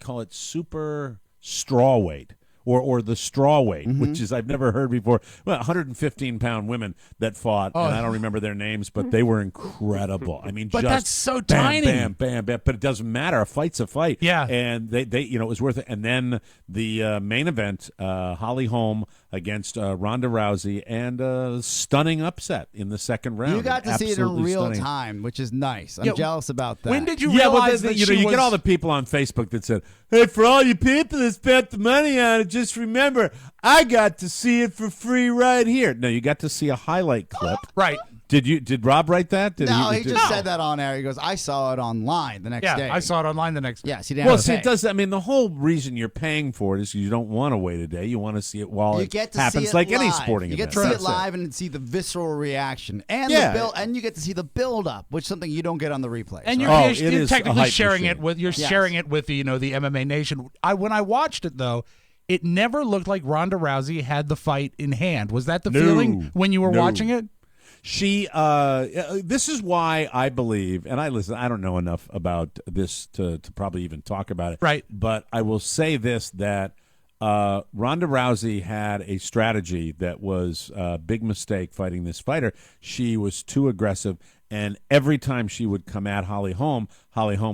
[SPEAKER 2] call it super straw weight. Or the straw weight, which is I've never heard before. Well, 115-pound women that fought, and I don't remember their names, but they were incredible. I mean,
[SPEAKER 4] But
[SPEAKER 2] just
[SPEAKER 4] that's so
[SPEAKER 2] bam,
[SPEAKER 4] tiny.
[SPEAKER 2] bam, bam, bam. But it doesn't matter. A fight's a fight.
[SPEAKER 4] Yeah.
[SPEAKER 2] And they it was worth it. And then the main event, Holly Holm against Ronda Rousey, and a stunning upset in the second round.
[SPEAKER 5] You got to see it in
[SPEAKER 2] Absolutely
[SPEAKER 5] real
[SPEAKER 2] stunning.
[SPEAKER 5] time, which is nice. I'm jealous about that.
[SPEAKER 4] When did you
[SPEAKER 2] Yeah, well,
[SPEAKER 4] realize that
[SPEAKER 2] you
[SPEAKER 4] she
[SPEAKER 2] get
[SPEAKER 4] was-
[SPEAKER 2] all the people on Facebook that said, "Hey, for all you people that spent the money on it, just remember, I got to see it for free right here." No, you got to see a highlight clip.
[SPEAKER 4] Right.
[SPEAKER 2] Did Rob write that?
[SPEAKER 5] No, he just said that on air. He goes, "I saw it online the next day."
[SPEAKER 4] I saw it online the next day.
[SPEAKER 5] Yes, he didn't.
[SPEAKER 2] Well,
[SPEAKER 5] have to
[SPEAKER 2] see,
[SPEAKER 5] pay.
[SPEAKER 2] it does. I mean, the whole reason you're paying for it is you don't want to wait a day. You want to see it while
[SPEAKER 5] You
[SPEAKER 2] it
[SPEAKER 5] get to
[SPEAKER 2] happens,
[SPEAKER 5] see it
[SPEAKER 2] like
[SPEAKER 5] live.
[SPEAKER 2] any sporting
[SPEAKER 5] You
[SPEAKER 2] event.
[SPEAKER 5] get to see it
[SPEAKER 2] That's
[SPEAKER 5] live and see the visceral reaction and
[SPEAKER 2] Yeah.
[SPEAKER 5] the build, and you get to see the build up, which is something you don't get on the replay.
[SPEAKER 4] And you're,
[SPEAKER 2] Oh,
[SPEAKER 4] you're
[SPEAKER 2] it is a
[SPEAKER 4] technically
[SPEAKER 2] hype
[SPEAKER 4] sharing
[SPEAKER 2] machine.
[SPEAKER 4] it with
[SPEAKER 5] Yes.
[SPEAKER 4] sharing it with the the MMA Nation. When I watched it though, it never looked like Ronda Rousey had the fight in hand. Was that the feeling when you were watching it?
[SPEAKER 2] She, this is why I believe, and I don't know enough about this to probably even talk about it.
[SPEAKER 4] Right.
[SPEAKER 2] But I will say this, that Ronda Rousey had a strategy that was a big mistake fighting this fighter. She was too aggressive, and every time she would come at Holly Holm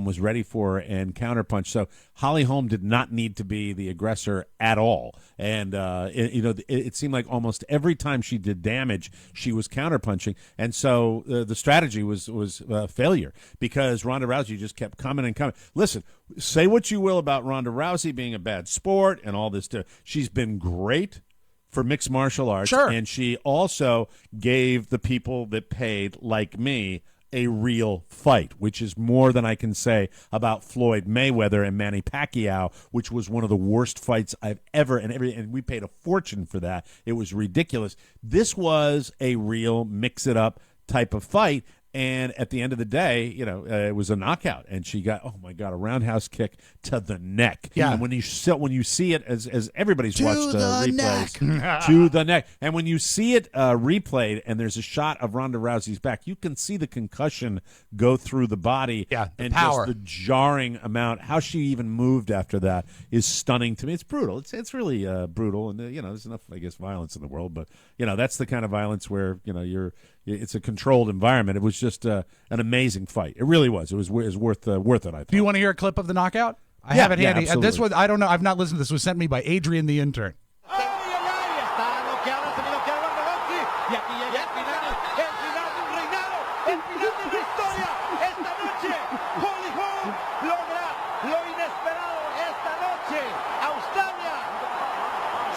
[SPEAKER 2] was ready for her and counterpunch. So Holly Holm did not need to be the aggressor at all. And, it seemed like almost every time she did damage, she was counterpunching. And so the strategy was failure because Ronda Rousey just kept coming and coming. Listen, say what you will about Ronda Rousey being a bad sport and all this stuff. She's been great for mixed martial arts.
[SPEAKER 4] Sure.
[SPEAKER 2] And she also gave the people that paid, like me, a real fight, which is more than I can say about Floyd Mayweather and Manny Pacquiao, which was one of the worst fights I've ever, and we paid a fortune for that. It was ridiculous. This was a real mix-it-up type of fight. And at the end of the day, it was a knockout, and she got, oh my God, a roundhouse kick to the neck.
[SPEAKER 4] Yeah.
[SPEAKER 2] And when you see it, as everybody's
[SPEAKER 5] To
[SPEAKER 2] watched
[SPEAKER 5] the
[SPEAKER 2] replays, to the neck, and when you see it replayed, and there's a shot of Ronda Rousey's back, you can see the concussion go through the body.
[SPEAKER 4] Yeah, the
[SPEAKER 2] and
[SPEAKER 4] power.
[SPEAKER 2] just the jarring amount. How she even moved after that is stunning to me. It's brutal. It's really brutal, and there's enough, I guess, violence in the world, but that's the kind of violence where it's a controlled environment. It was just an amazing fight. It really was. It was worth it, I thought.
[SPEAKER 4] Do you want to hear a clip of the knockout? I
[SPEAKER 2] Yeah,
[SPEAKER 4] have it
[SPEAKER 2] yeah,
[SPEAKER 4] handy.
[SPEAKER 2] absolutely.
[SPEAKER 4] This was I don't know. I've not listened to this. It was sent me by Adrian the intern.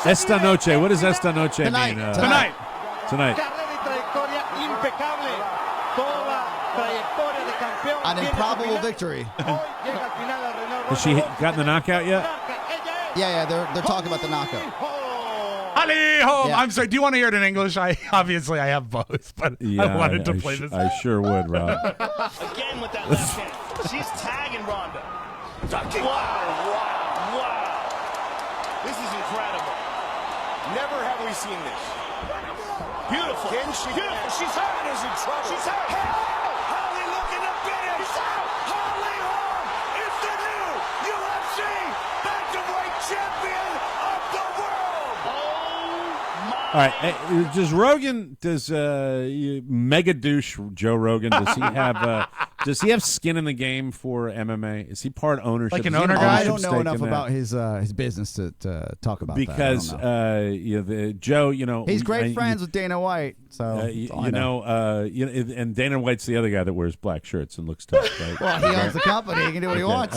[SPEAKER 2] Esta noche. What does esta noche
[SPEAKER 5] Tonight,
[SPEAKER 2] mean?
[SPEAKER 5] tonight.
[SPEAKER 2] Tonight.
[SPEAKER 5] An improbable victory.
[SPEAKER 2] Has she gotten the knockout yet?
[SPEAKER 5] Yeah, they're talking about the knockout.
[SPEAKER 4] Holly Holm.
[SPEAKER 5] Yeah.
[SPEAKER 4] I'm sorry. Do you want to hear it in English? I have both, but
[SPEAKER 2] Yeah,
[SPEAKER 4] I wanted to play this.
[SPEAKER 2] I sure would, Rob.
[SPEAKER 6] Again with that left hand. She's tagging Ronda. Wow. This is incredible. Never have we seen this. Beautiful. Beautiful. She's hurt. Is in trouble. She's hurt. Holly looking to finish. She's out. Holly Holm is the new UFC bantamweight champion of the world. Oh my.
[SPEAKER 2] All right. Does mega douche Joe Rogan, does he have skin in the game for MMA? Is he part ownership?
[SPEAKER 4] Like an
[SPEAKER 2] Is he
[SPEAKER 4] owner guy?
[SPEAKER 5] I
[SPEAKER 2] ownership
[SPEAKER 5] don't know
[SPEAKER 2] stake
[SPEAKER 5] enough
[SPEAKER 2] in that?
[SPEAKER 5] about his business to talk about
[SPEAKER 2] Because
[SPEAKER 5] that. I don't know.
[SPEAKER 2] Joe,
[SPEAKER 5] He's great friends with Dana White, so that's all I know.
[SPEAKER 2] and Dana White's the other guy that wears black shirts and looks tough, right?
[SPEAKER 5] Well, he owns the company. He can do what he wants.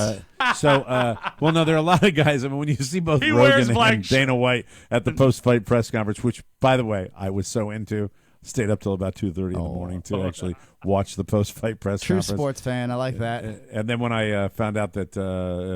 [SPEAKER 2] Well, no, there are a lot of guys. I mean, when you see both
[SPEAKER 4] He wears
[SPEAKER 2] Rogan
[SPEAKER 4] black
[SPEAKER 2] and Dana White at the post-fight press conference, which, by the way, I was so into. Stayed up till about 2:30 in the morning to actually watch the post-fight press
[SPEAKER 5] True
[SPEAKER 2] conference.
[SPEAKER 5] sports fan. I like that.
[SPEAKER 2] And then when I found out that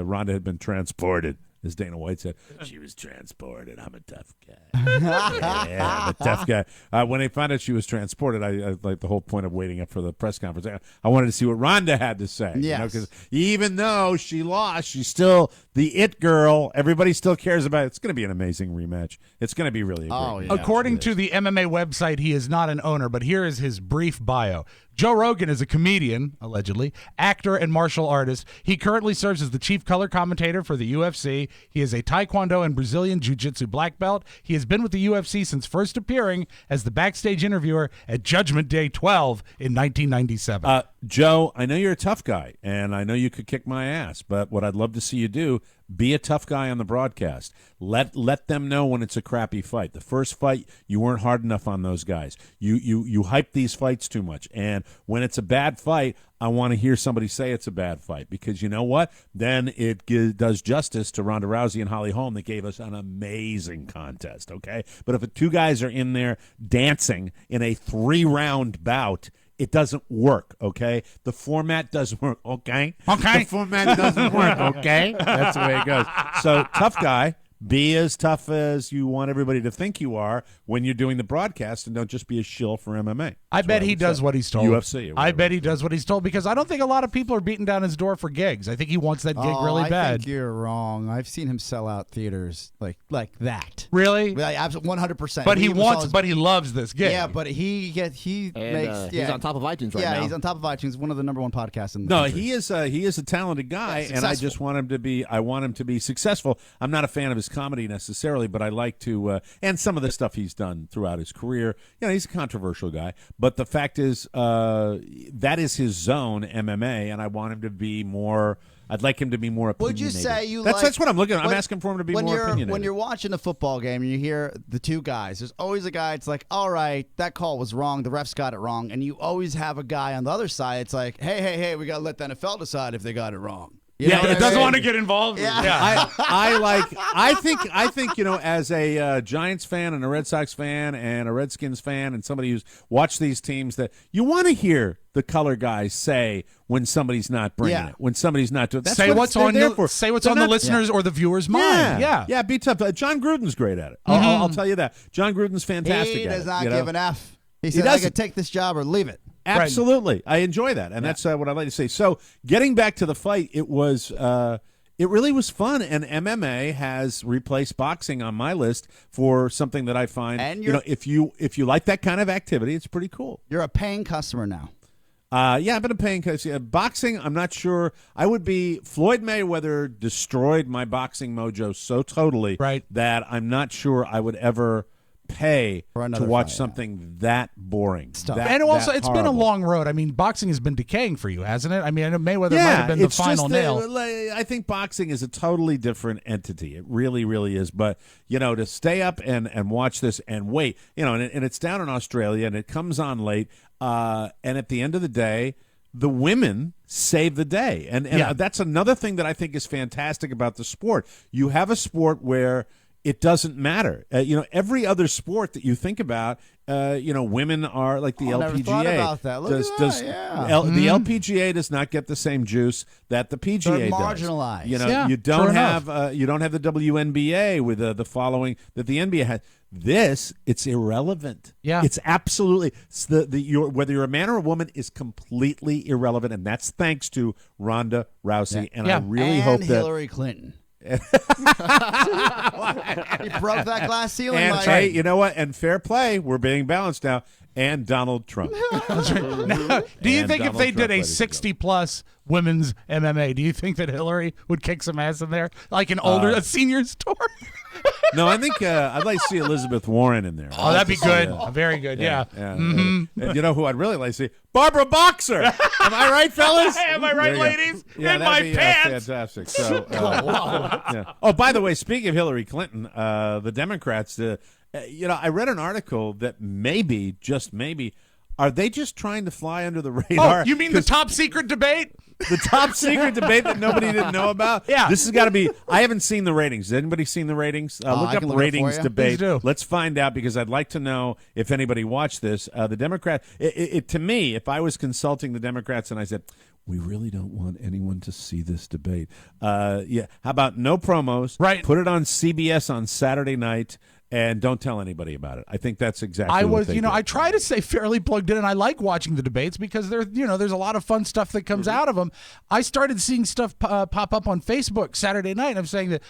[SPEAKER 2] Ronda had been transported, as Dana White said, she was transported. I'm a tough guy. Yeah, I'm a tough guy. When I found out she was transported, I like the whole point of waiting up for the press conference. I wanted to see what Ronda had to say.
[SPEAKER 5] Yes.
[SPEAKER 2] Because even though she lost, she's still the it girl. Everybody still cares about it. It's going to be an amazing rematch. It's going to be really a great rematch.
[SPEAKER 4] According to the MMA website, he is not an owner, but here is his brief bio. Joe Rogan is a comedian, allegedly, actor, and martial artist. He currently serves as the chief color commentator for the UFC. He is a Taekwondo and Brazilian Jiu-Jitsu black belt. He has been with the UFC since first appearing as the backstage interviewer at Judgment Day 12 in 1997.
[SPEAKER 2] Joe, I know you're a tough guy, and I know you could kick my ass, but what I'd love to see you do, be a tough guy on the broadcast. Let them know when it's a crappy fight. The first fight, you weren't hard enough on those guys. You hype these fights too much, and when it's a bad fight, I want to hear somebody say it's a bad fight, because you know what? Then it does justice to Ronda Rousey and Holly Holm that gave us an amazing contest, okay? But if the two guys are in there dancing in a 3-round bout, it doesn't work, okay? The format doesn't work, okay?
[SPEAKER 4] Okay.
[SPEAKER 2] The format doesn't work, okay? That's the way it goes. So, tough guy. Be as tough as you want everybody to think you are when you're doing the broadcast, and don't just be a shill for MMA.
[SPEAKER 4] I bet he does what he's told.
[SPEAKER 2] UFC.
[SPEAKER 4] I bet he does what he's told, because I don't think a lot of people are beating down his door for gigs. I think he wants that gig really
[SPEAKER 5] I
[SPEAKER 4] bad.
[SPEAKER 5] think you're wrong. I've seen him sell out theaters like that.
[SPEAKER 4] Really?
[SPEAKER 5] Like, 100%.
[SPEAKER 4] But he loves this gig.
[SPEAKER 5] Yeah, but he makes.
[SPEAKER 10] He's on top of iTunes right now.
[SPEAKER 5] Yeah, he's on top of iTunes. One of the #1 podcasts in the
[SPEAKER 2] No,
[SPEAKER 5] country.
[SPEAKER 2] he is a talented guy, and I just want him to be. I want him to be successful. I'm not a fan of his comedy necessarily, but I like to, and some of the stuff he's done throughout his career. You know, he's a controversial guy, but the fact is, that is his zone, MMA, and I want him to be more. I'd like him to be more opinionated.
[SPEAKER 5] Would you say you
[SPEAKER 2] that's what I'm looking at. I'm asking for him to be more opinionated.
[SPEAKER 5] When you're watching a football game and you hear the two guys, there's always a guy. It's like, all right, that call was wrong. The refs got it wrong, and you always have a guy on the other side. It's like, hey, we got to let the NFL decide if they got it wrong.
[SPEAKER 4] It doesn't want to get involved.
[SPEAKER 5] Yeah.
[SPEAKER 2] I think you know, as a Giants fan and a Red Sox fan and a Redskins fan and somebody who's watched these teams, that you want to hear the color guys say when somebody's not bringing it, when somebody's not doing. That's
[SPEAKER 4] say what's on the listeners or the viewers' mind.
[SPEAKER 2] Yeah. Be tough. John Gruden's great at it. I'll tell you that. John Gruden's fantastic.
[SPEAKER 5] He
[SPEAKER 2] at
[SPEAKER 5] does
[SPEAKER 2] it,
[SPEAKER 5] not
[SPEAKER 2] you
[SPEAKER 5] give
[SPEAKER 2] know?
[SPEAKER 5] an F. He said, I could take this job or leave it.
[SPEAKER 2] Absolutely. I enjoy that, and that's what I'd like to say. So, getting back to the fight, it really was fun, and MMA has replaced boxing on my list for something that I find,
[SPEAKER 5] And
[SPEAKER 2] if you like that kind of activity, it's pretty cool.
[SPEAKER 5] You're a paying customer now.
[SPEAKER 2] Yeah, I've been a paying customer. Boxing, I'm not sure. I would be. Floyd Mayweather destroyed my boxing mojo so totally that I'm not sure I would ever pay to watch something that boring.
[SPEAKER 4] And also, it's been a long road. I mean, boxing has been decaying for you, hasn't it? I mean, I know Mayweather might have been the final nail.
[SPEAKER 2] I think boxing is a totally different entity. It really, really is. But, to stay up and watch this and wait, and it's down in Australia and it comes on late. And at the end of the day, the women save the day. And that's another thing that I think is fantastic about the sport. You have a sport where it doesn't matter. Every other sport that you think about, women are like the LPGA.
[SPEAKER 5] Never thought about that. Look at that, yeah.
[SPEAKER 2] The LPGA does not get the same juice that the PGA
[SPEAKER 5] They're
[SPEAKER 2] does.
[SPEAKER 5] marginalized.
[SPEAKER 2] You don't have the WNBA with the following that the NBA has. It's irrelevant.
[SPEAKER 4] Yeah,
[SPEAKER 2] it's absolutely whether you're a man or a woman is completely irrelevant, and that's thanks to Ronda Rousey. And I really hope that
[SPEAKER 5] Hillary Clinton. He broke that glass ceiling.
[SPEAKER 2] And hey, you know what? And fair play. We're being balanced now. And Donald Trump.
[SPEAKER 4] That's right. Now, do you think if they did a 60-plus women's MMA, do you think that Hillary would kick some ass in there, like a seniors tour?
[SPEAKER 2] No, I think I'd like to see Elizabeth Warren in there.
[SPEAKER 4] Oh, that'd be good. Very good. Yeah.
[SPEAKER 2] And you know who I'd really like to see? Barbara Boxer. Am I right, fellas?
[SPEAKER 4] Am I right, ladies?
[SPEAKER 2] Yeah,
[SPEAKER 4] in my pants.
[SPEAKER 2] Fantastic. So, yeah. Oh, by the way, speaking of Hillary Clinton, the Democrats, I read an article that maybe, just maybe, are they just trying to fly under the radar?
[SPEAKER 4] Oh, you mean the top secret debate?
[SPEAKER 2] The top secret debate that nobody didn't know about?
[SPEAKER 4] Yeah.
[SPEAKER 2] This has got to be. I haven't seen the ratings. Has anybody seen the ratings? Look
[SPEAKER 5] I
[SPEAKER 2] up
[SPEAKER 5] can look it up
[SPEAKER 2] ratings
[SPEAKER 5] for you.
[SPEAKER 2] debate.
[SPEAKER 4] Please do.
[SPEAKER 2] Let's find out because I'd like to know if anybody watched this. The Democrat, to me, if I was consulting the Democrats and I said, we really don't want anyone to see this debate. How about no promos?
[SPEAKER 4] Right.
[SPEAKER 2] Put it on CBS on Saturday night. And don't tell anybody about it. I think that's exactly what they did.
[SPEAKER 4] I try to stay fairly plugged in, and I like watching the debates because there's a lot of fun stuff that comes out of them. I started seeing stuff pop up on Facebook Saturday night, and I'm saying that,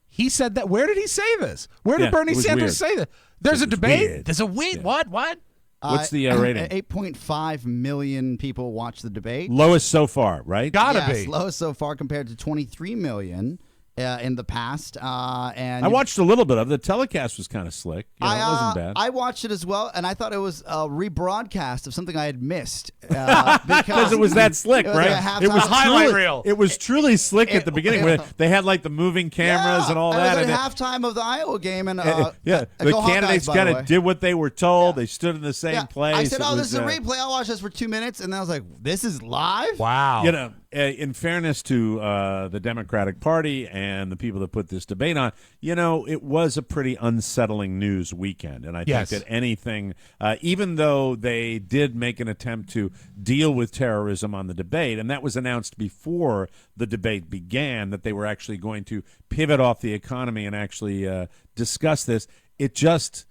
[SPEAKER 4] he said that. Where did he say this? Where did Bernie Sanders say that? There's a debate?
[SPEAKER 2] Weird.
[SPEAKER 4] There's a wait.
[SPEAKER 2] Yeah.
[SPEAKER 4] What?
[SPEAKER 2] What's the rating?
[SPEAKER 5] 8.5 million people watch the debate.
[SPEAKER 2] Lowest so far, right?
[SPEAKER 4] Gotta
[SPEAKER 5] Yes,
[SPEAKER 4] be.
[SPEAKER 5] lowest so far compared to 23 million. In the past, and
[SPEAKER 2] I watched a little bit of it. The telecast was kind of slick. It wasn't bad.
[SPEAKER 5] I watched it as well, and I thought it was a rebroadcast of something I had missed because
[SPEAKER 2] it was that slick, right? It was
[SPEAKER 4] highlight reel.
[SPEAKER 2] It was truly slick at the beginning, where they had like the moving cameras and all that.
[SPEAKER 5] It was
[SPEAKER 2] and
[SPEAKER 5] at halftime of the Iowa game, and
[SPEAKER 2] the
[SPEAKER 5] go
[SPEAKER 2] candidates
[SPEAKER 5] Hawkeyes, by the way.
[SPEAKER 2] did what they were told. They stood in the same place.
[SPEAKER 5] I said,
[SPEAKER 2] It
[SPEAKER 5] this
[SPEAKER 2] was,
[SPEAKER 5] is a replay. I'll watch this for 2 minutes, and then I was like, this is live?
[SPEAKER 4] Wow.
[SPEAKER 2] In fairness to the Democratic Party and the people that put this debate on, it was a pretty unsettling news weekend. And I think that anything, even though they did make an attempt to deal with terrorism on the debate, and that was announced before the debate began, that they were actually going to pivot off the economy and actually discuss this, it just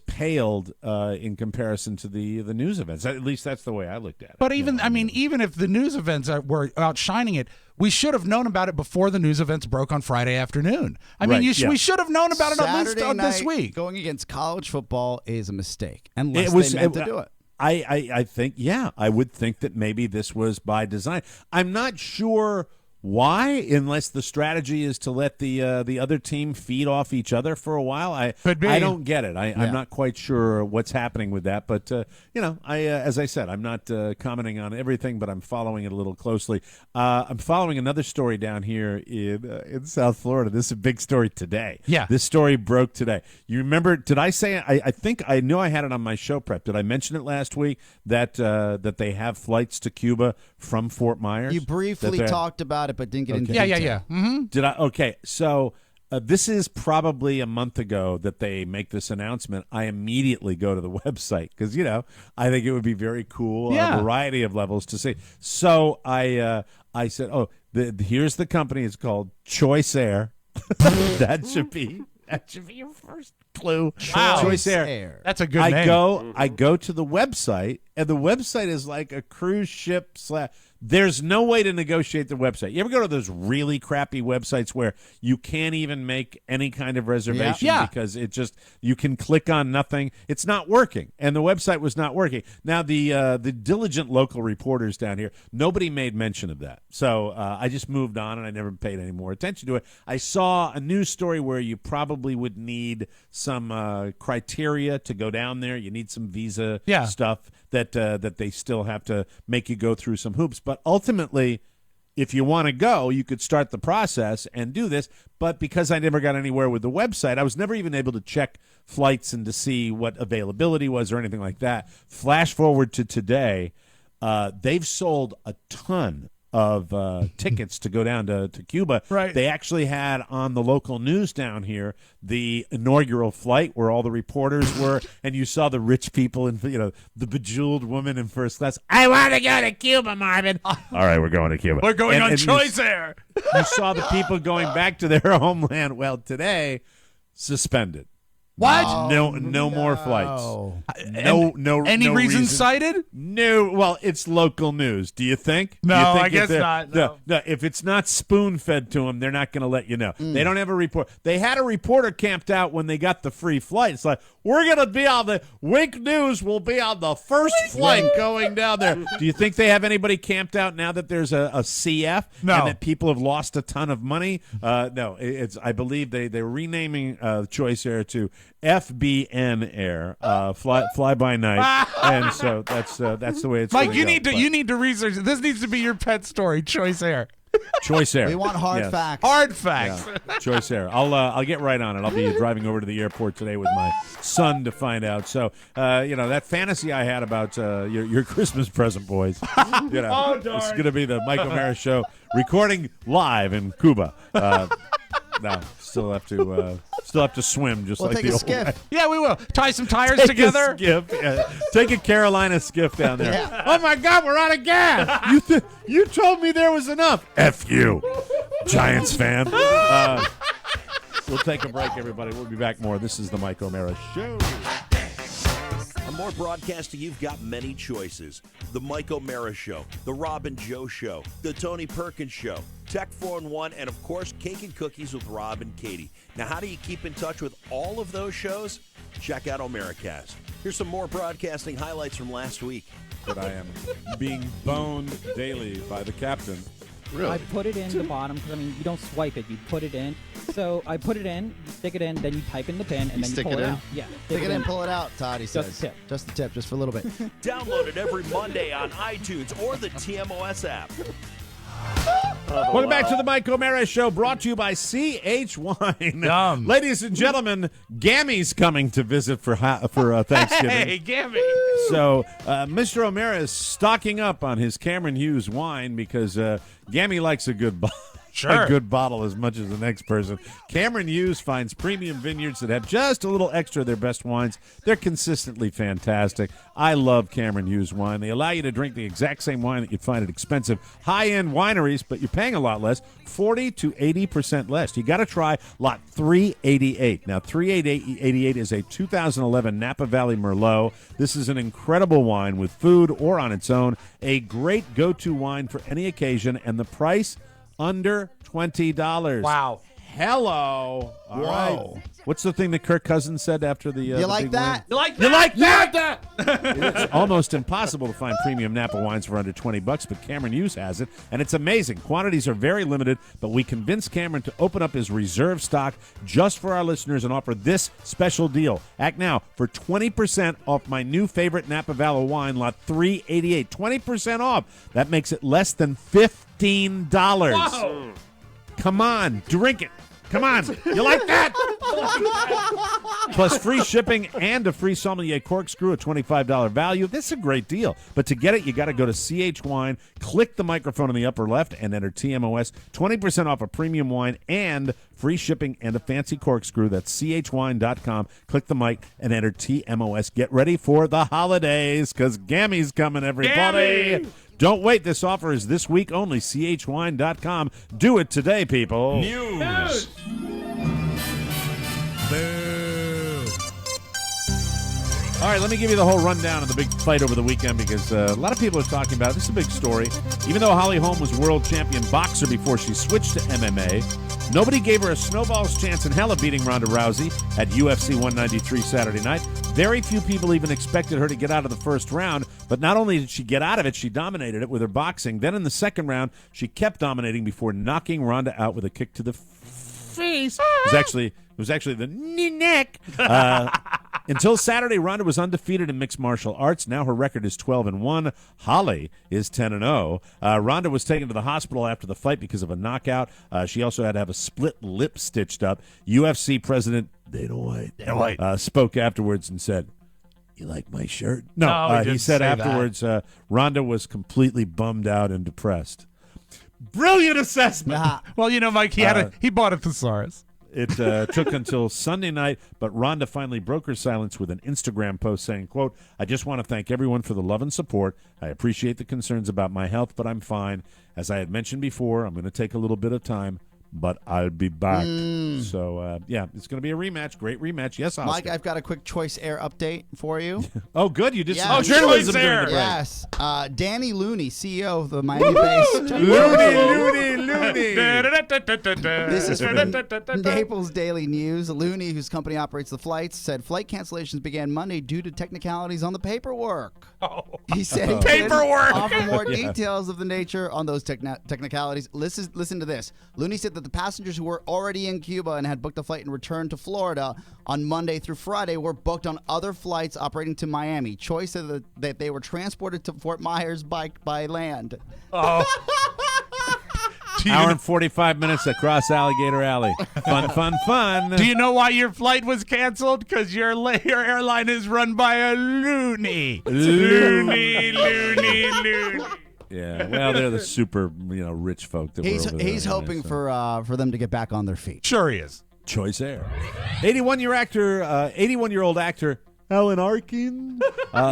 [SPEAKER 2] paled in comparison to the news events. At least that's the way I looked at it.
[SPEAKER 4] But even if the news events were outshining it, we should have known about it before the news events broke on Friday afternoon. We should have known about it at least this week.
[SPEAKER 5] Going against college football is a mistake, unless they meant to do it.
[SPEAKER 2] I think, I would think that maybe this was by design. I'm not sure why, unless the strategy is to let the other team feed off each other for a while. I don't get it. I'm not quite sure what's happening with that. But as I said, I'm not commenting on everything, but I'm following it a little closely. I'm following another story down here in South Florida. This is a big story today.
[SPEAKER 4] Yeah,
[SPEAKER 2] this story broke today. You remember? Did I say? I think I knew I had it on my show prep. Did I mention it last week that they have flights to Cuba from Fort Myers?
[SPEAKER 5] You briefly talked about it, but didn't get into
[SPEAKER 4] detail.
[SPEAKER 5] Yeah.
[SPEAKER 4] Mm-hmm.
[SPEAKER 2] Did I? Okay, so this is probably a month ago that they make this announcement. I immediately go to the website because I think it would be very cool on a variety of levels to see. So I said, here's the company. It's called Choice Air. That should be your first clue. Choice Air.
[SPEAKER 4] That's a good name.
[SPEAKER 2] I go to the website, and the website is like a cruise ship / There's no way to negotiate the website. You ever go to those really crappy websites where you can't even make any kind of reservation because you can click on nothing? It's not working, and the website was not working. Now, the diligent local reporters down here, nobody made mention of that. So I just moved on, and I never paid any more attention to it. I saw a news story where you probably would need some criteria to go down there. You need some visa stuff that they still have to make you go through some hoops. But ultimately, if you want to go, you could start the process and do this. But because I never got anywhere with the website, I was never even able to check flights and to see what availability was or anything like that. Flash forward to today, they've sold a ton of tickets to go down to Cuba.
[SPEAKER 4] Right.
[SPEAKER 2] They actually had on the local news down here the inaugural flight where all the reporters were, and you saw the rich people and the bejeweled woman in first class. I want to go to Cuba, Marvin. All right, we're going to Cuba.
[SPEAKER 4] We're going on Choice Air.
[SPEAKER 2] You saw the people going back to their homeland. Well, today, suspended.
[SPEAKER 4] What?
[SPEAKER 2] No more flights. No.
[SPEAKER 4] Any
[SPEAKER 2] no
[SPEAKER 4] reason cited?
[SPEAKER 2] No. Well, it's local news. Do you think?
[SPEAKER 4] No,
[SPEAKER 2] Do you think
[SPEAKER 4] I guess not. No.
[SPEAKER 2] If it's not spoon-fed to them, they're not going to let you know. They don't have a report. They had a reporter camped out when they got the free flight. It's like, we're going to be on the Wink News will be on the first flight going down there. Do you think they have anybody camped out now that there's a CF
[SPEAKER 4] No.
[SPEAKER 2] and that people have lost a ton of money? No. I believe they're renaming Choice Air to FBN Air, fly by night, and so that's the way it's.
[SPEAKER 4] Mike,
[SPEAKER 2] going
[SPEAKER 4] you need to research. This needs to be your pet story. Choice Air.
[SPEAKER 2] Choice Air.
[SPEAKER 5] We want hard
[SPEAKER 2] Yes.
[SPEAKER 5] facts.
[SPEAKER 4] Hard facts.
[SPEAKER 2] Yeah. Choice Air. I'll get right on it. I'll be driving over to the airport today with my son to find out. So, that fantasy I had about your Christmas present, boys.
[SPEAKER 4] Oh, darn.
[SPEAKER 2] It's going to be the Mike O'Mara Show recording live in Cuba. No, still have to swim just
[SPEAKER 5] We'll
[SPEAKER 2] like
[SPEAKER 5] take
[SPEAKER 2] the
[SPEAKER 5] a
[SPEAKER 2] old
[SPEAKER 5] skiff.
[SPEAKER 2] man.
[SPEAKER 4] Yeah, we will. Tie some tires
[SPEAKER 2] Take
[SPEAKER 4] together.
[SPEAKER 2] a skiff. Yeah. Take a Carolina skiff down there. Oh my God, we're out of gas. You told me there was enough. F you, Giants fan. We'll take a break, everybody. We'll be back more. This is the Mike O'Mara Show.
[SPEAKER 15] On more broadcasting, you've got many choices. The Mike O'Mara Show, The Rob and Joe Show, The Tony Perkins Show, Tech 4-in-1, and, of course, Cake and Cookies with Rob and Katie. Now, how do you keep in touch with all of those shows? Check out OmeraCast. Here's some more broadcasting highlights from last week.
[SPEAKER 2] But I am being boned daily by the captain.
[SPEAKER 10] Really? I put it in the bottom because, you don't swipe it. You put it in. So I put it in, you stick it in, then you type in the pin, and then you pull it out. Yeah.
[SPEAKER 5] Stick it in, pull it out, Todd, he says.
[SPEAKER 10] Just a tip.
[SPEAKER 5] Just a tip, just for a little bit.
[SPEAKER 15] Download it every Monday on iTunes or the TMOS app.
[SPEAKER 2] Welcome back to the Mike O'Mara Show, brought to you by CH Wine.
[SPEAKER 4] Yum.
[SPEAKER 2] Ladies and gentlemen, Gammy's coming to visit for Thanksgiving.
[SPEAKER 4] Hey, Gammy.
[SPEAKER 2] So Mr. O'Mara is stocking up on his Cameron Hughes wine because Gammy likes a good
[SPEAKER 4] Sure.
[SPEAKER 2] a good bottle as much as the next person. Cameron Hughes finds premium vineyards that have just a little extra of their best wines. They're consistently fantastic. I love Cameron Hughes wine. They allow you to drink the exact same wine that you'd find at expensive high-end wineries, but you're paying a lot less, 40 to 80% less. You got to try Lot 388. Now, 388 is a 2011 Napa Valley Merlot. This is an incredible wine with food or on its own, a great go-to wine for any occasion, and the price under $20.
[SPEAKER 4] Wow.
[SPEAKER 2] Hello. All right. What's the thing that Kirk Cousins said after the
[SPEAKER 5] You like
[SPEAKER 2] big
[SPEAKER 5] that?
[SPEAKER 2] win?
[SPEAKER 4] You like that?
[SPEAKER 2] You like
[SPEAKER 4] You
[SPEAKER 2] that?
[SPEAKER 4] like that?
[SPEAKER 2] It's almost impossible to find premium Napa wines for under $20, but Cameron Hughes has it, and it's amazing. Quantities are very limited, but we convinced Cameron to open up his reserve stock just for our listeners and offer this special deal. Act now for 20% off my new favorite Napa Valley wine, Lot 388. 20% off. That makes it less than $15.
[SPEAKER 4] Whoa.
[SPEAKER 2] Come on, drink it. Come on. You like that? Plus free shipping and a free sommelier corkscrew, a $25 value. This is a great deal. But to get it, you got to go to CH Wine, click the microphone in the upper left, and enter TMOS. 20% off a premium wine and free shipping and a fancy corkscrew. That's chwine.com. Click the mic and enter TMOS. Get ready for the holidays because Gammy's coming, everybody.
[SPEAKER 4] Gammy!
[SPEAKER 2] Don't wait. This offer is this week only. chwine.com. Do it today, people.
[SPEAKER 15] News.
[SPEAKER 2] Boo. All right, let me give you the whole rundown of the big fight over the weekend because a lot of people are talking about it. This is a big story. Even though Holly Holm was world champion boxer before she switched to MMA, nobody gave her a snowball's chance in hell of beating Ronda Rousey at UFC 193 Saturday night. Very few people even expected her to get out of the first round, but not only did she get out of it, she dominated it with her boxing. Then in the second round, she kept dominating before knocking Ronda out with a kick to the face. It was actually the neck. Until Saturday, Ronda was undefeated in mixed martial arts. Now her record is 12-1. Holly is 10-0. Ronda was taken to the hospital after the fight because of a knockout. She also had to have a split lip stitched up. UFC president Dana White spoke afterwards and said, "You like my shirt?" No, he said afterwards, Ronda was completely bummed out and depressed. Brilliant assessment.
[SPEAKER 4] Well, Mike, he bought a thesaurus.
[SPEAKER 2] It took until Sunday night, but Ronda finally broke her silence with an Instagram post saying, quote, "I just want to thank everyone for the love and support. I appreciate the concerns about my health, but I'm fine. As I had mentioned before, I'm going to take a little bit of time, but I'll be back." So, it's going to be a rematch. Great rematch. Yes, Oscar.
[SPEAKER 5] Mike, I've got a quick Choice Air update for you.
[SPEAKER 2] Oh, good. You did
[SPEAKER 5] some
[SPEAKER 2] journalism during the break.
[SPEAKER 5] Yes. Danny Looney, CEO of the Miami-based...
[SPEAKER 2] Looney.
[SPEAKER 5] This is from Naples Daily News. Looney, whose company operates the flights, said flight cancellations began Monday due to technicalities on the paperwork. He said he couldn't offer more details of the nature on those technicalities. Listen to this. Looney said that the passengers who were already in Cuba and had booked a flight and returned to Florida on Monday through Friday were booked on other flights operating to Miami. Choice said that they were transported to Fort Myers by land.
[SPEAKER 4] Oh.
[SPEAKER 2] Hour and 45 minutes across Alligator Alley. Fun, fun, fun.
[SPEAKER 4] Do you know why your flight was canceled? Because your airline is run by a loony. Loony.
[SPEAKER 2] Yeah, well, they're the super, rich folk that
[SPEAKER 5] He's
[SPEAKER 2] were over there.
[SPEAKER 5] he's hoping for them to get back on their feet.
[SPEAKER 4] Sure he is.
[SPEAKER 2] Choice Air. 81-year-old actor Alan Arkin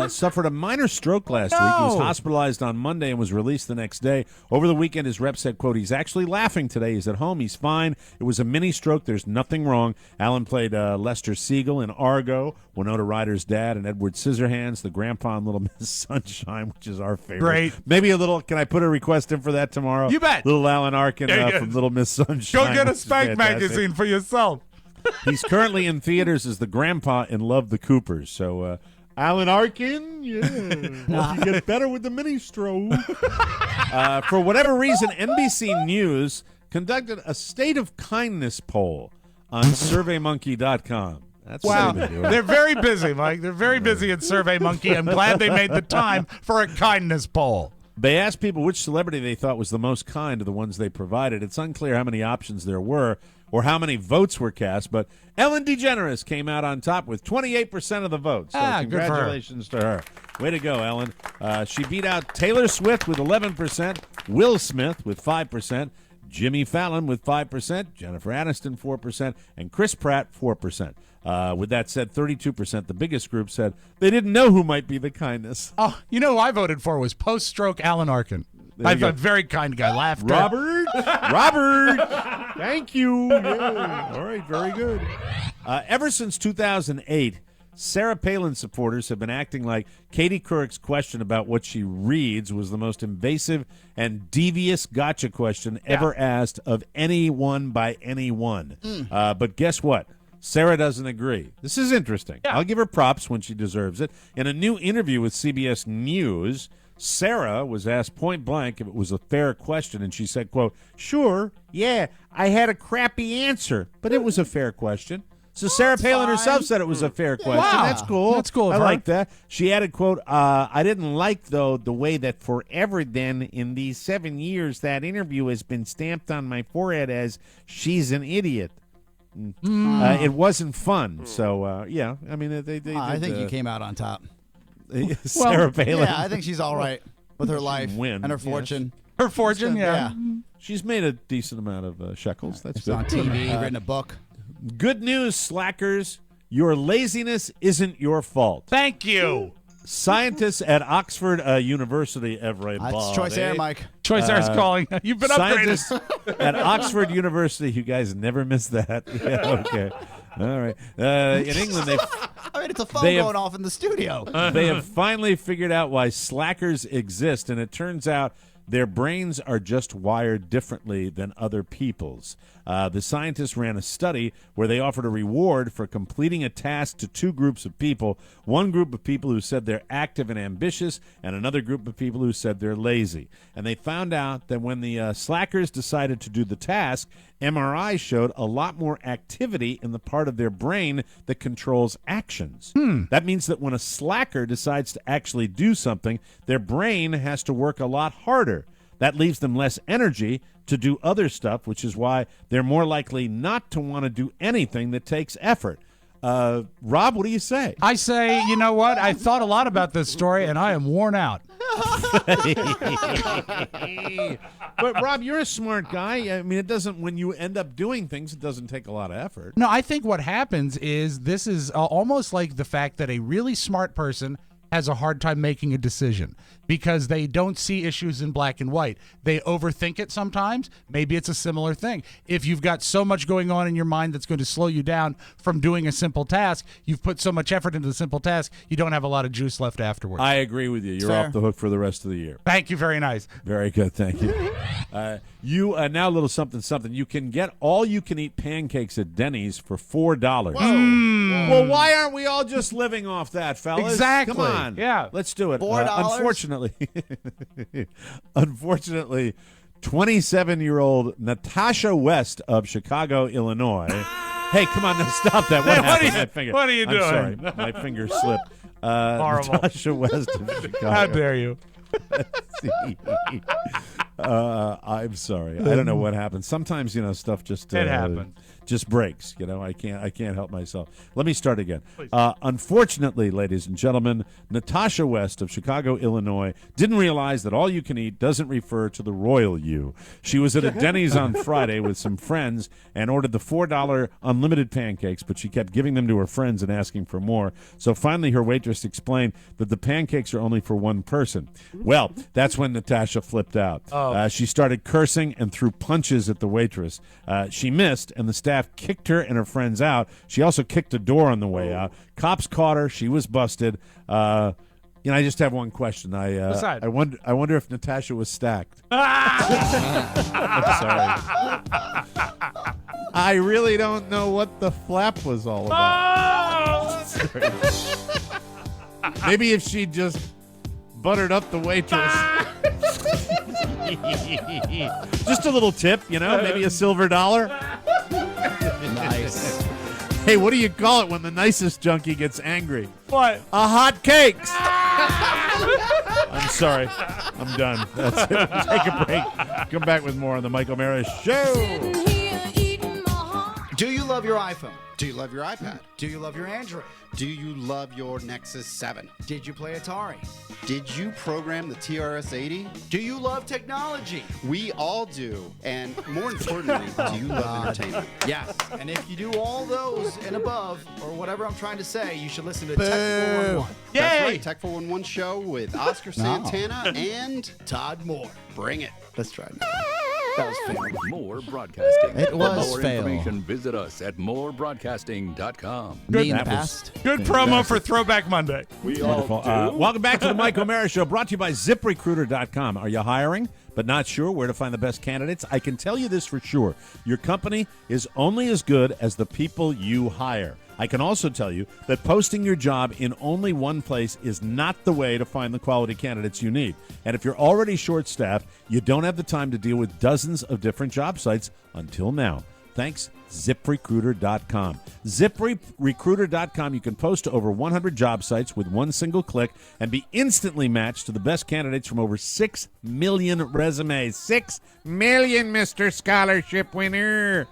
[SPEAKER 2] suffered a minor stroke last week. He was hospitalized on Monday and was released the next day. Over the weekend, his rep said, quote, he's actually laughing today. He's at home. He's fine. It was a mini stroke. There's nothing wrong. Alan played Lester Siegel in Argo, Winona Ryder's dad, and Edward Scissorhands, the grandpa in Little Miss Sunshine, which is our favorite.
[SPEAKER 4] Great.
[SPEAKER 2] Maybe a little, can I put a request in for that tomorrow?
[SPEAKER 4] You bet.
[SPEAKER 2] Little Alan Arkin from Little Miss Sunshine.
[SPEAKER 4] Go get a
[SPEAKER 2] which is
[SPEAKER 4] Spank
[SPEAKER 2] fantastic.
[SPEAKER 4] magazine for yourself.
[SPEAKER 2] He's currently in theaters as the grandpa in Love the Coopers. So, Alan Arkin, you get better with the mini stroke. For whatever reason, NBC News conducted a state of kindness poll on SurveyMonkey.com. That's
[SPEAKER 4] Wow,
[SPEAKER 2] what they've been doing.
[SPEAKER 4] they're very busy, Mike. They're very busy at SurveyMonkey. I'm glad they made the time for a kindness poll.
[SPEAKER 2] They asked people which celebrity they thought was the most kind of the ones they provided. It's unclear how many options there were or how many votes were cast, but Ellen DeGeneres came out on top with 28% of the votes. So congratulations to her. Way to go, Ellen. She beat out Taylor Swift with 11%, Will Smith with 5%, Jimmy Fallon with 5%, Jennifer Aniston 4%, and Chris Pratt 4%. With that said, 32%, the biggest group, said they didn't know who might be the kindness.
[SPEAKER 4] Oh, you know who I voted for was post-stroke Alan Arkin. I'm a very kind guy. Laughter.
[SPEAKER 2] Robert, thank you. Yeah. All right, very good. Ever since 2008, Sarah Palin supporters have been acting like Katie Couric's question about what she reads was the most invasive and devious gotcha question ever asked of anyone by anyone. But guess what? Sarah doesn't agree. This is interesting. I'll give her props when she deserves it. In a new interview with CBS News, Sarah was asked point blank if it was a fair question, and she said, quote, sure, yeah, I had a crappy answer, but it was a fair question. So Sarah Palin herself said it was a fair question.
[SPEAKER 4] Wow.
[SPEAKER 2] That's cool.
[SPEAKER 4] That's cool of
[SPEAKER 2] I
[SPEAKER 4] her.
[SPEAKER 2] like that. She added, quote, I didn't like, though, the way that forever then in these 7 years that interview has been stamped on my forehead as she's an idiot. It wasn't fun. So, yeah, I mean,
[SPEAKER 5] I think you came out on top.
[SPEAKER 2] Sarah Palin.
[SPEAKER 5] Yeah, I think she's all right with her life
[SPEAKER 2] Win.
[SPEAKER 5] and her fortune.
[SPEAKER 4] Her fortune, yeah.
[SPEAKER 2] She's made a decent amount of shekels. That's
[SPEAKER 5] It's
[SPEAKER 2] good.
[SPEAKER 5] on TV, written a book.
[SPEAKER 2] Good news, slackers. Your laziness isn't your fault.
[SPEAKER 4] Thank you.
[SPEAKER 2] Scientists at Oxford University, everybody.
[SPEAKER 5] That's Choice Air, Mike.
[SPEAKER 4] Choice Air's calling. You've been upgraded.
[SPEAKER 2] Scientists at Oxford University, you guys never miss that. Yeah, okay. All right. In England,
[SPEAKER 5] I mean, it's a phone going off in the studio.
[SPEAKER 2] they have finally figured out why slackers exist, and it turns out their brains are just wired differently than other people's. The scientists ran a study where they offered a reward for completing a task to two groups of people. One group of people who said they're active and ambitious, and another group of people who said they're lazy. And they found out that when the slackers decided to do the task, MRI showed a lot more activity in the part of their brain that controls actions. That means that when a slacker decides to actually do something, their brain has to work a lot harder. That leaves them less energy to do other stuff, which is why they're more likely not to want to do anything that takes effort. Rob, what do you say?
[SPEAKER 4] I say, you know what? I thought a lot about this story, and I am worn out.
[SPEAKER 2] But Rob, you're a smart guy. I mean, it doesn't. When you end up doing things, it doesn't take a lot of effort.
[SPEAKER 4] No, I think what happens is this is almost like the fact that a really smart person has a hard time making a decision because they don't see issues in black and white. They overthink it sometimes. Maybe it's a similar thing. If you've got so much going on in your mind that's going to slow you down from doing a simple task, you've put so much effort into the simple task, you don't have a lot of juice left afterwards.
[SPEAKER 2] I agree with you. You're
[SPEAKER 5] Fair.
[SPEAKER 2] off the hook for the rest of the year.
[SPEAKER 4] Thank you. Very nice.
[SPEAKER 2] Very good. Thank you. Now a little something. You can get all-you-can-eat pancakes at Denny's for $4. Well, why aren't we all just living off that, fellas?
[SPEAKER 4] Exactly.
[SPEAKER 2] Come on.
[SPEAKER 4] Yeah.
[SPEAKER 2] Let's do it.
[SPEAKER 5] $4?
[SPEAKER 2] Unfortunately, 27-year-old Natasha West of Chicago, Illinois. Hey, come on, now stop that. What happened to my finger?
[SPEAKER 4] What are you doing?
[SPEAKER 2] I'm sorry, my finger slipped.
[SPEAKER 4] Horrible.
[SPEAKER 2] Natasha West of Chicago.
[SPEAKER 4] How dare you?
[SPEAKER 2] I'm sorry. I don't know what happened. Sometimes, stuff just
[SPEAKER 4] It happens.
[SPEAKER 2] Just breaks. I can't help myself. Let me start again. Unfortunately, ladies and gentlemen, Natasha West of Chicago, Illinois, didn't realize that all you can eat doesn't refer to the royal you. She was at a Denny's on Friday with some friends and ordered the $4 unlimited pancakes, but she kept giving them to her friends and asking for more. So finally, her waitress explained that the pancakes are only for one person. Well, that's when Natasha flipped out. She started cursing and threw punches at the waitress. She missed, and the staff kicked her and her friends out. She also kicked a door on the way out. Cops caught her. She was busted. I just have one question. I wonder if Natasha was stacked. I'm sorry. I really don't know what the flap was all about. Maybe if she just buttered up the waitress. Just a little tip, maybe a silver dollar.
[SPEAKER 5] Nice.
[SPEAKER 2] Hey, what do you call it when the nicest junkie gets angry?
[SPEAKER 4] What?
[SPEAKER 2] A hot cakes. I'm sorry. I'm done. That's it. We'll take a break. Come back with more on the Mike O'Mara Show.
[SPEAKER 16] Do you love your iPhone? Do you love your iPad? Do you love your Android? Do you love your Nexus 7? Did you play Atari? Did you program the TRS-80? Do you love technology? We all do. And more importantly, do you love entertainment? Yes. And if you do all those and above, or whatever I'm trying to say, you should listen to Tech 411.
[SPEAKER 4] Yay!
[SPEAKER 16] That's right, Tech 411 show with Oscar Santana and Todd Moore. Bring it. Let's try it now. That was fail.
[SPEAKER 1] More broadcasting.
[SPEAKER 5] It was
[SPEAKER 1] For more
[SPEAKER 5] fail.
[SPEAKER 1] information, visit us at morebroadcasting.com.
[SPEAKER 5] Me in the past.
[SPEAKER 4] Good promo for Throwback Monday.
[SPEAKER 1] We
[SPEAKER 2] Wonderful.
[SPEAKER 1] all do.
[SPEAKER 2] Welcome back to the Mike O'Mara Show, brought to you by ZipRecruiter.com. Are you hiring but not sure where to find the best candidates? I can tell you this for sure. Your company is only as good as the people you hire. I can also tell you that posting your job in only one place is not the way to find the quality candidates you need. And if you're already short-staffed, you don't have the time to deal with dozens of different job sites until now. Thanks, ZipRecruiter.com. ZipRecruiter.com, you can post to over 100 job sites with one single click and be instantly matched to the best candidates from over 6 million resumes. 6 million, Mr. Scholarship winner.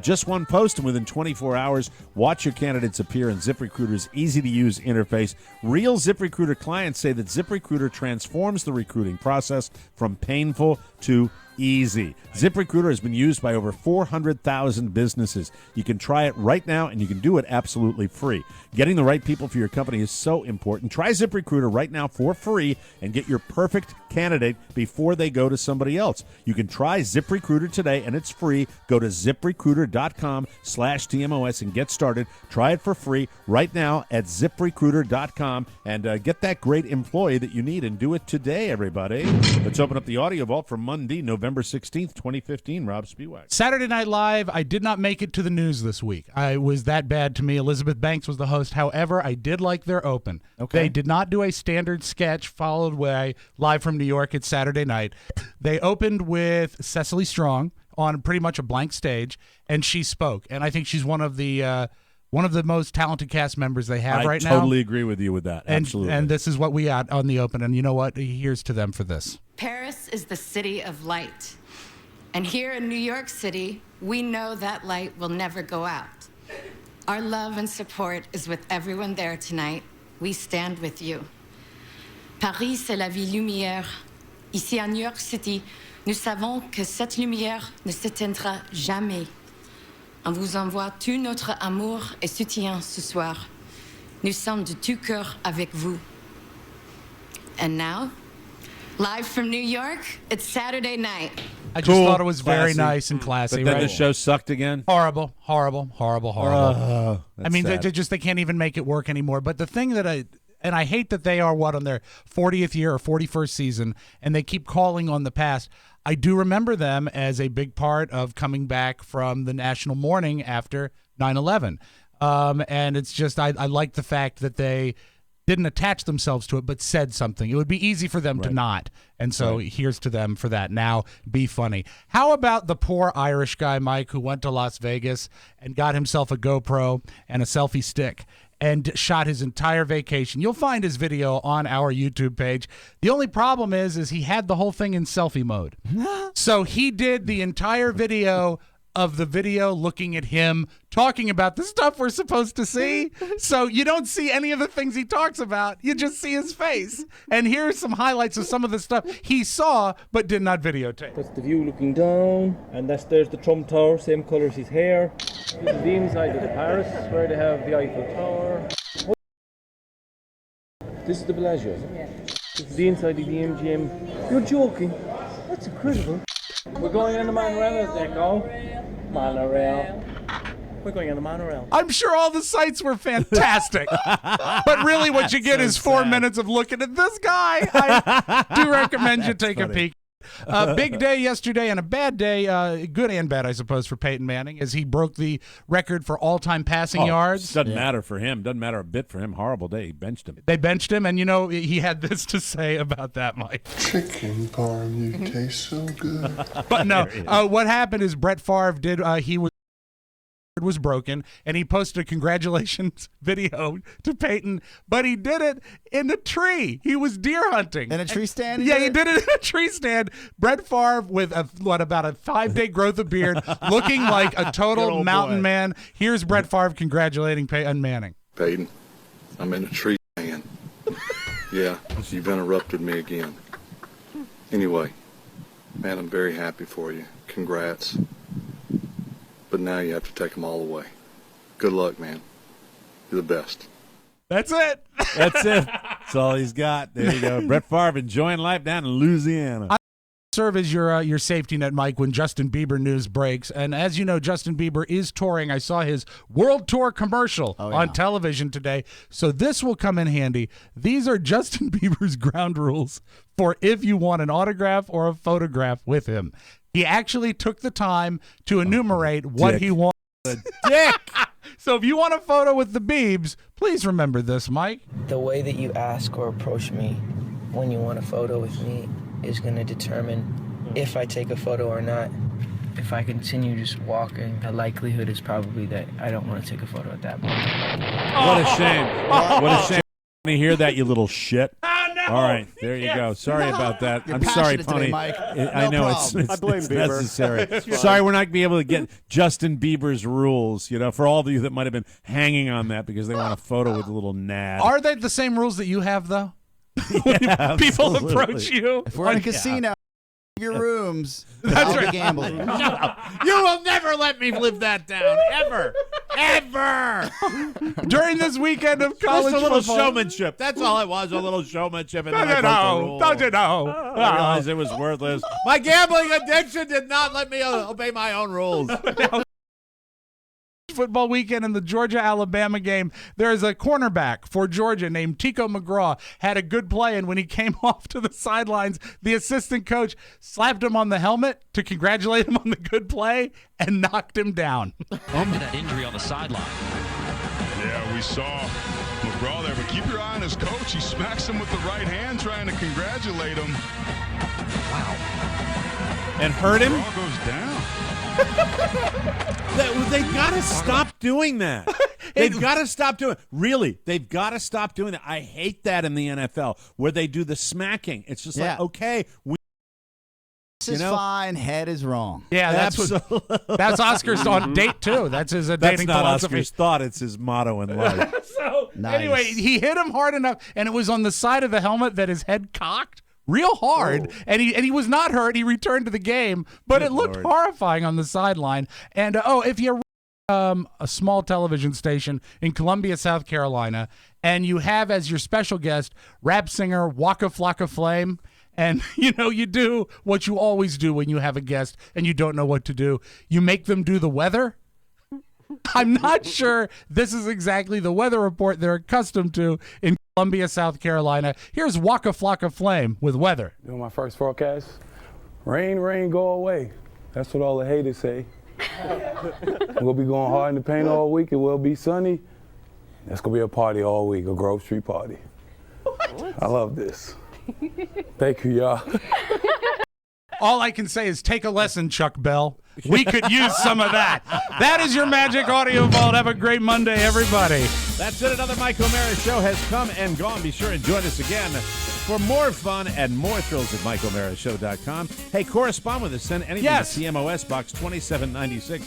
[SPEAKER 2] Just one post, and within 24 hours, watch your candidates appear in ZipRecruiter's easy-to-use interface. Real ZipRecruiter clients say that ZipRecruiter transforms the recruiting process from painful to easy. ZipRecruiter has been used by over 400,000 businesses. You can try it right now, and you can do it absolutely free. Getting the right people for your company is so important. Try ZipRecruiter right now for free and get your perfect candidate before they go to somebody else. You can try ZipRecruiter today, and it's free. Go to ZipRecruiter.com/TMOS and get started. Try it for free right now at ZipRecruiter.com and get that great employee that you need, and do it today, everybody. Let's open up the audio vault for Monday, November 16th, 2015. Rob Spiewak.
[SPEAKER 4] Saturday Night Live, I did not make it to the news this week. I was that bad to me. Elizabeth Banks was the host. However, I did like their open.
[SPEAKER 5] Okay.
[SPEAKER 4] They did not do a standard sketch followed by Live from New York. It's Saturday night. They opened with Cecily Strong on pretty much a blank stage, and she spoke. And I think she's one of the most talented cast members they have right now.
[SPEAKER 2] I totally agree with you with that. Absolutely.
[SPEAKER 4] And this is what we got on the open. And you know what? Here's to them for this.
[SPEAKER 17] Paris is the city of light. And here in New York City, we know that light will never go out. Our love and support is with everyone there tonight. We stand with you. Paris, c'est la ville lumière. Ici à New York City, nous savons que cette lumière ne s'éteindra jamais. On vous envoie tout notre amour et soutien ce soir. Nous sommes de tout cœur avec vous. And now, live from New York, it's Saturday night.
[SPEAKER 4] I just thought it was very nice and classy.
[SPEAKER 2] But then
[SPEAKER 4] right?
[SPEAKER 2] the show sucked again?
[SPEAKER 4] Horrible. I mean,
[SPEAKER 2] sad.
[SPEAKER 4] they can't even make it work anymore. But the thing that I hate that they are on their 40th year or 41st season, and they keep calling on the past. I do remember them as a big part of coming back from the national mourning after 9/11. And it's just, I like the fact that they didn't attach themselves to it, but said something. It would be easy for them to not. And so here's to them for that. Now, be funny. How about the poor Irish guy, Mike, who went to Las Vegas and got himself a GoPro and a selfie stick and shot his entire vacation. You'll find his video on our YouTube page. The only problem is he had the whole thing in selfie mode. So he did the entire video of the video looking at him talking about the stuff we're supposed to see. So you don't see any of the things he talks about. You just see his face. And here's some highlights of some of the stuff he saw but did not videotape.
[SPEAKER 18] That's the view looking down, and there's the Trump Tower, same colour as his hair. This is the inside of the Paris, where they have the Eiffel Tower. This is the Bellagio. This is the inside of the MGM. You're joking? That's incredible. We're going on the monorail, Echo. Monorail. We're going on the monorail.
[SPEAKER 4] I'm sure all the sights were fantastic. But really what you get is 4 minutes of looking at this guy. I do recommend you take a peek. Big day yesterday and a bad day, good and bad, I suppose, for Peyton Manning, as he broke the record for all-time passing yards.
[SPEAKER 2] Doesn't matter for him. Doesn't matter a bit for him. Horrible day. He benched him.
[SPEAKER 4] They benched him, and, he had this to say about that, Mike.
[SPEAKER 8] Chicken parm, you taste so good.
[SPEAKER 4] But no, what happened is Brett Favre did, he was broken, and he posted a congratulations video to Peyton, but he did it in a tree. He was deer hunting.
[SPEAKER 5] In a tree stand?
[SPEAKER 4] Yeah, he did it in a tree stand. Brett Favre with about a 5-day growth of beard, looking like a total mountain man. Here's Brett Favre congratulating Peyton Manning.
[SPEAKER 19] Peyton, I'm in a tree stand. Yeah, you've interrupted me again. Anyway, man, I'm very happy for you. Congrats. But now you have to take them all away. Good luck, man. You're the best.
[SPEAKER 4] That's it.
[SPEAKER 2] That's it. That's all he's got. There you go. Brett Favre enjoying life down in Louisiana.
[SPEAKER 4] I serve as your safety net, Mike, when Justin Bieber news breaks. And as you know, Justin Bieber is touring. I saw his world tour commercial on television today. So this will come in handy. These are Justin Bieber's ground rules for if you want an autograph or a photograph with him. He actually took the time to enumerate what he wants.
[SPEAKER 2] Dick!
[SPEAKER 4] So if you want a photo with the Biebs, please remember this, Mike.
[SPEAKER 20] The way that you ask or approach me when you want a photo with me is going to determine if I take a photo or not. If I continue just walking, the likelihood is probably that I don't want to take a photo at that point.
[SPEAKER 2] What a shame. What a shame. Let me hear that, you little shit. All right, there you go. Sorry about that.
[SPEAKER 5] You're
[SPEAKER 2] I'm sorry,
[SPEAKER 5] passionate
[SPEAKER 2] Pony.
[SPEAKER 5] today, Mike.
[SPEAKER 2] I know it's
[SPEAKER 13] I blame Bieber.
[SPEAKER 2] necessary. Sorry, we're not going to be able to get Justin Bieber's rules, for all of you that might have been hanging on that because they want a photo with a little nad.
[SPEAKER 4] Are they the same rules that you have, though?
[SPEAKER 2] Yeah,
[SPEAKER 4] People
[SPEAKER 2] absolutely.
[SPEAKER 4] approach you.
[SPEAKER 5] If we're in a casino, your rooms,
[SPEAKER 4] That's
[SPEAKER 5] I'll
[SPEAKER 4] right.
[SPEAKER 5] be gambling.
[SPEAKER 2] No, you will never let me live that down, ever. Ever.
[SPEAKER 4] During this weekend of college
[SPEAKER 2] Just a little
[SPEAKER 4] football.
[SPEAKER 2] showmanship. That's all it was, a little showmanship. And
[SPEAKER 4] Don't
[SPEAKER 2] then
[SPEAKER 4] you
[SPEAKER 2] I broke the
[SPEAKER 4] know?
[SPEAKER 2] rules.
[SPEAKER 4] Don't you know?
[SPEAKER 2] I realized it was worthless. My gambling addiction did not let me obey my own rules.
[SPEAKER 4] Football weekend in the Georgia-Alabama game, there's a cornerback for Georgia named Tico McGraw, had a good play, and when he came off to the sidelines, the assistant coach slapped him on the helmet to congratulate him on the good play and knocked him down.
[SPEAKER 21] After that injury on the sideline.
[SPEAKER 22] Yeah, we saw McGraw there, but keep your eye on his coach. He smacks him with the right hand trying to congratulate him. Wow.
[SPEAKER 2] And hurt him?
[SPEAKER 22] McGraw goes down.
[SPEAKER 2] They've got to stop doing that. They've got to stop doing it. Really, they've got to stop doing that. I hate that in the NFL where they do the smacking. It's just like, okay,
[SPEAKER 5] This is fine, head is wrong.
[SPEAKER 4] Yeah, that's Oscar's on date, too. That's his dating
[SPEAKER 2] That's not
[SPEAKER 4] philosophy.
[SPEAKER 2] Oscar's thought. It's his motto in life.
[SPEAKER 4] So,
[SPEAKER 2] Nice.
[SPEAKER 4] anyway, he hit him hard enough, and it was on the side of the helmet that his head cocked real hard, and he was not hurt. He returned to the game, but
[SPEAKER 2] Good
[SPEAKER 4] it looked
[SPEAKER 2] Lord.
[SPEAKER 4] horrifying on the sideline. And, if you're a small television station in Columbia, South Carolina, and you have as your special guest rap singer Waka Flocka Flame, and, you do what you always do when you have a guest and you don't know what to do. You make them do the weather. I'm not sure this is exactly the weather report they're accustomed to in Columbia, South Carolina. Here's Waka Flocka Flame with weather.
[SPEAKER 23] Doing my first forecast. Rain, rain, go away. That's what all the haters say. We'll be going hard in the paint all week. It will be sunny. It's going to be a party all week, a Grove Street party. What? I love this. Thank you, y'all.
[SPEAKER 4] All I can say is take a lesson, Chuck Bell. We could use some of that. That is your Magic Audio Vault. Have a great Monday, everybody.
[SPEAKER 2] That's it. Another Mike O'Mara show has come and gone. Be sure and join us again for more fun and more thrills at MikeO'MaraShow.com. Hey, correspond with us. Send anything to CMOS Box 2796.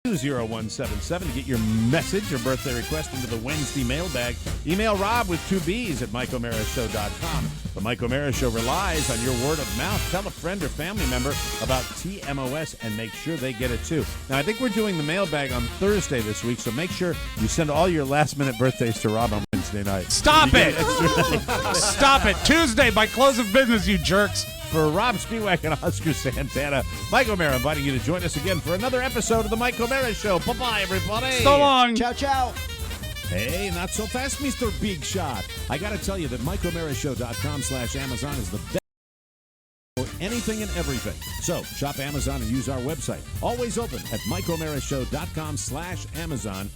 [SPEAKER 2] 20177 to get your message or birthday request into the Wednesday mailbag. Email Rob with 2 B's at MikeO'MaraShow.com. The Mike O'Mara Show relies on your word of mouth. Tell a friend or family member about TMOS and make sure they get it too. Now, I think we're doing the mailbag on Thursday this week, so make sure you send all your last-minute birthdays to Rob on Wednesday night.
[SPEAKER 4] Stop it! Stop it! Tuesday by close of business, you jerks.
[SPEAKER 2] For Rob Spiewak and Oscar Santana, Mike O'Mara inviting you to join us again for another episode of the Mike O'Mara Show. Bye-bye, everybody.
[SPEAKER 4] So long.
[SPEAKER 5] Ciao, ciao.
[SPEAKER 2] Hey, not so fast, Mr. Big Shot. I got to tell you that MikeO'MaraShow.com/Amazon is the best for anything and everything. So, shop Amazon and use our website. Always open at MikeO'MaraShow.com/Amazon.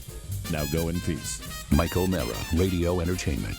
[SPEAKER 2] Now go in peace.
[SPEAKER 1] Mike O'Mara, Radio Entertainment.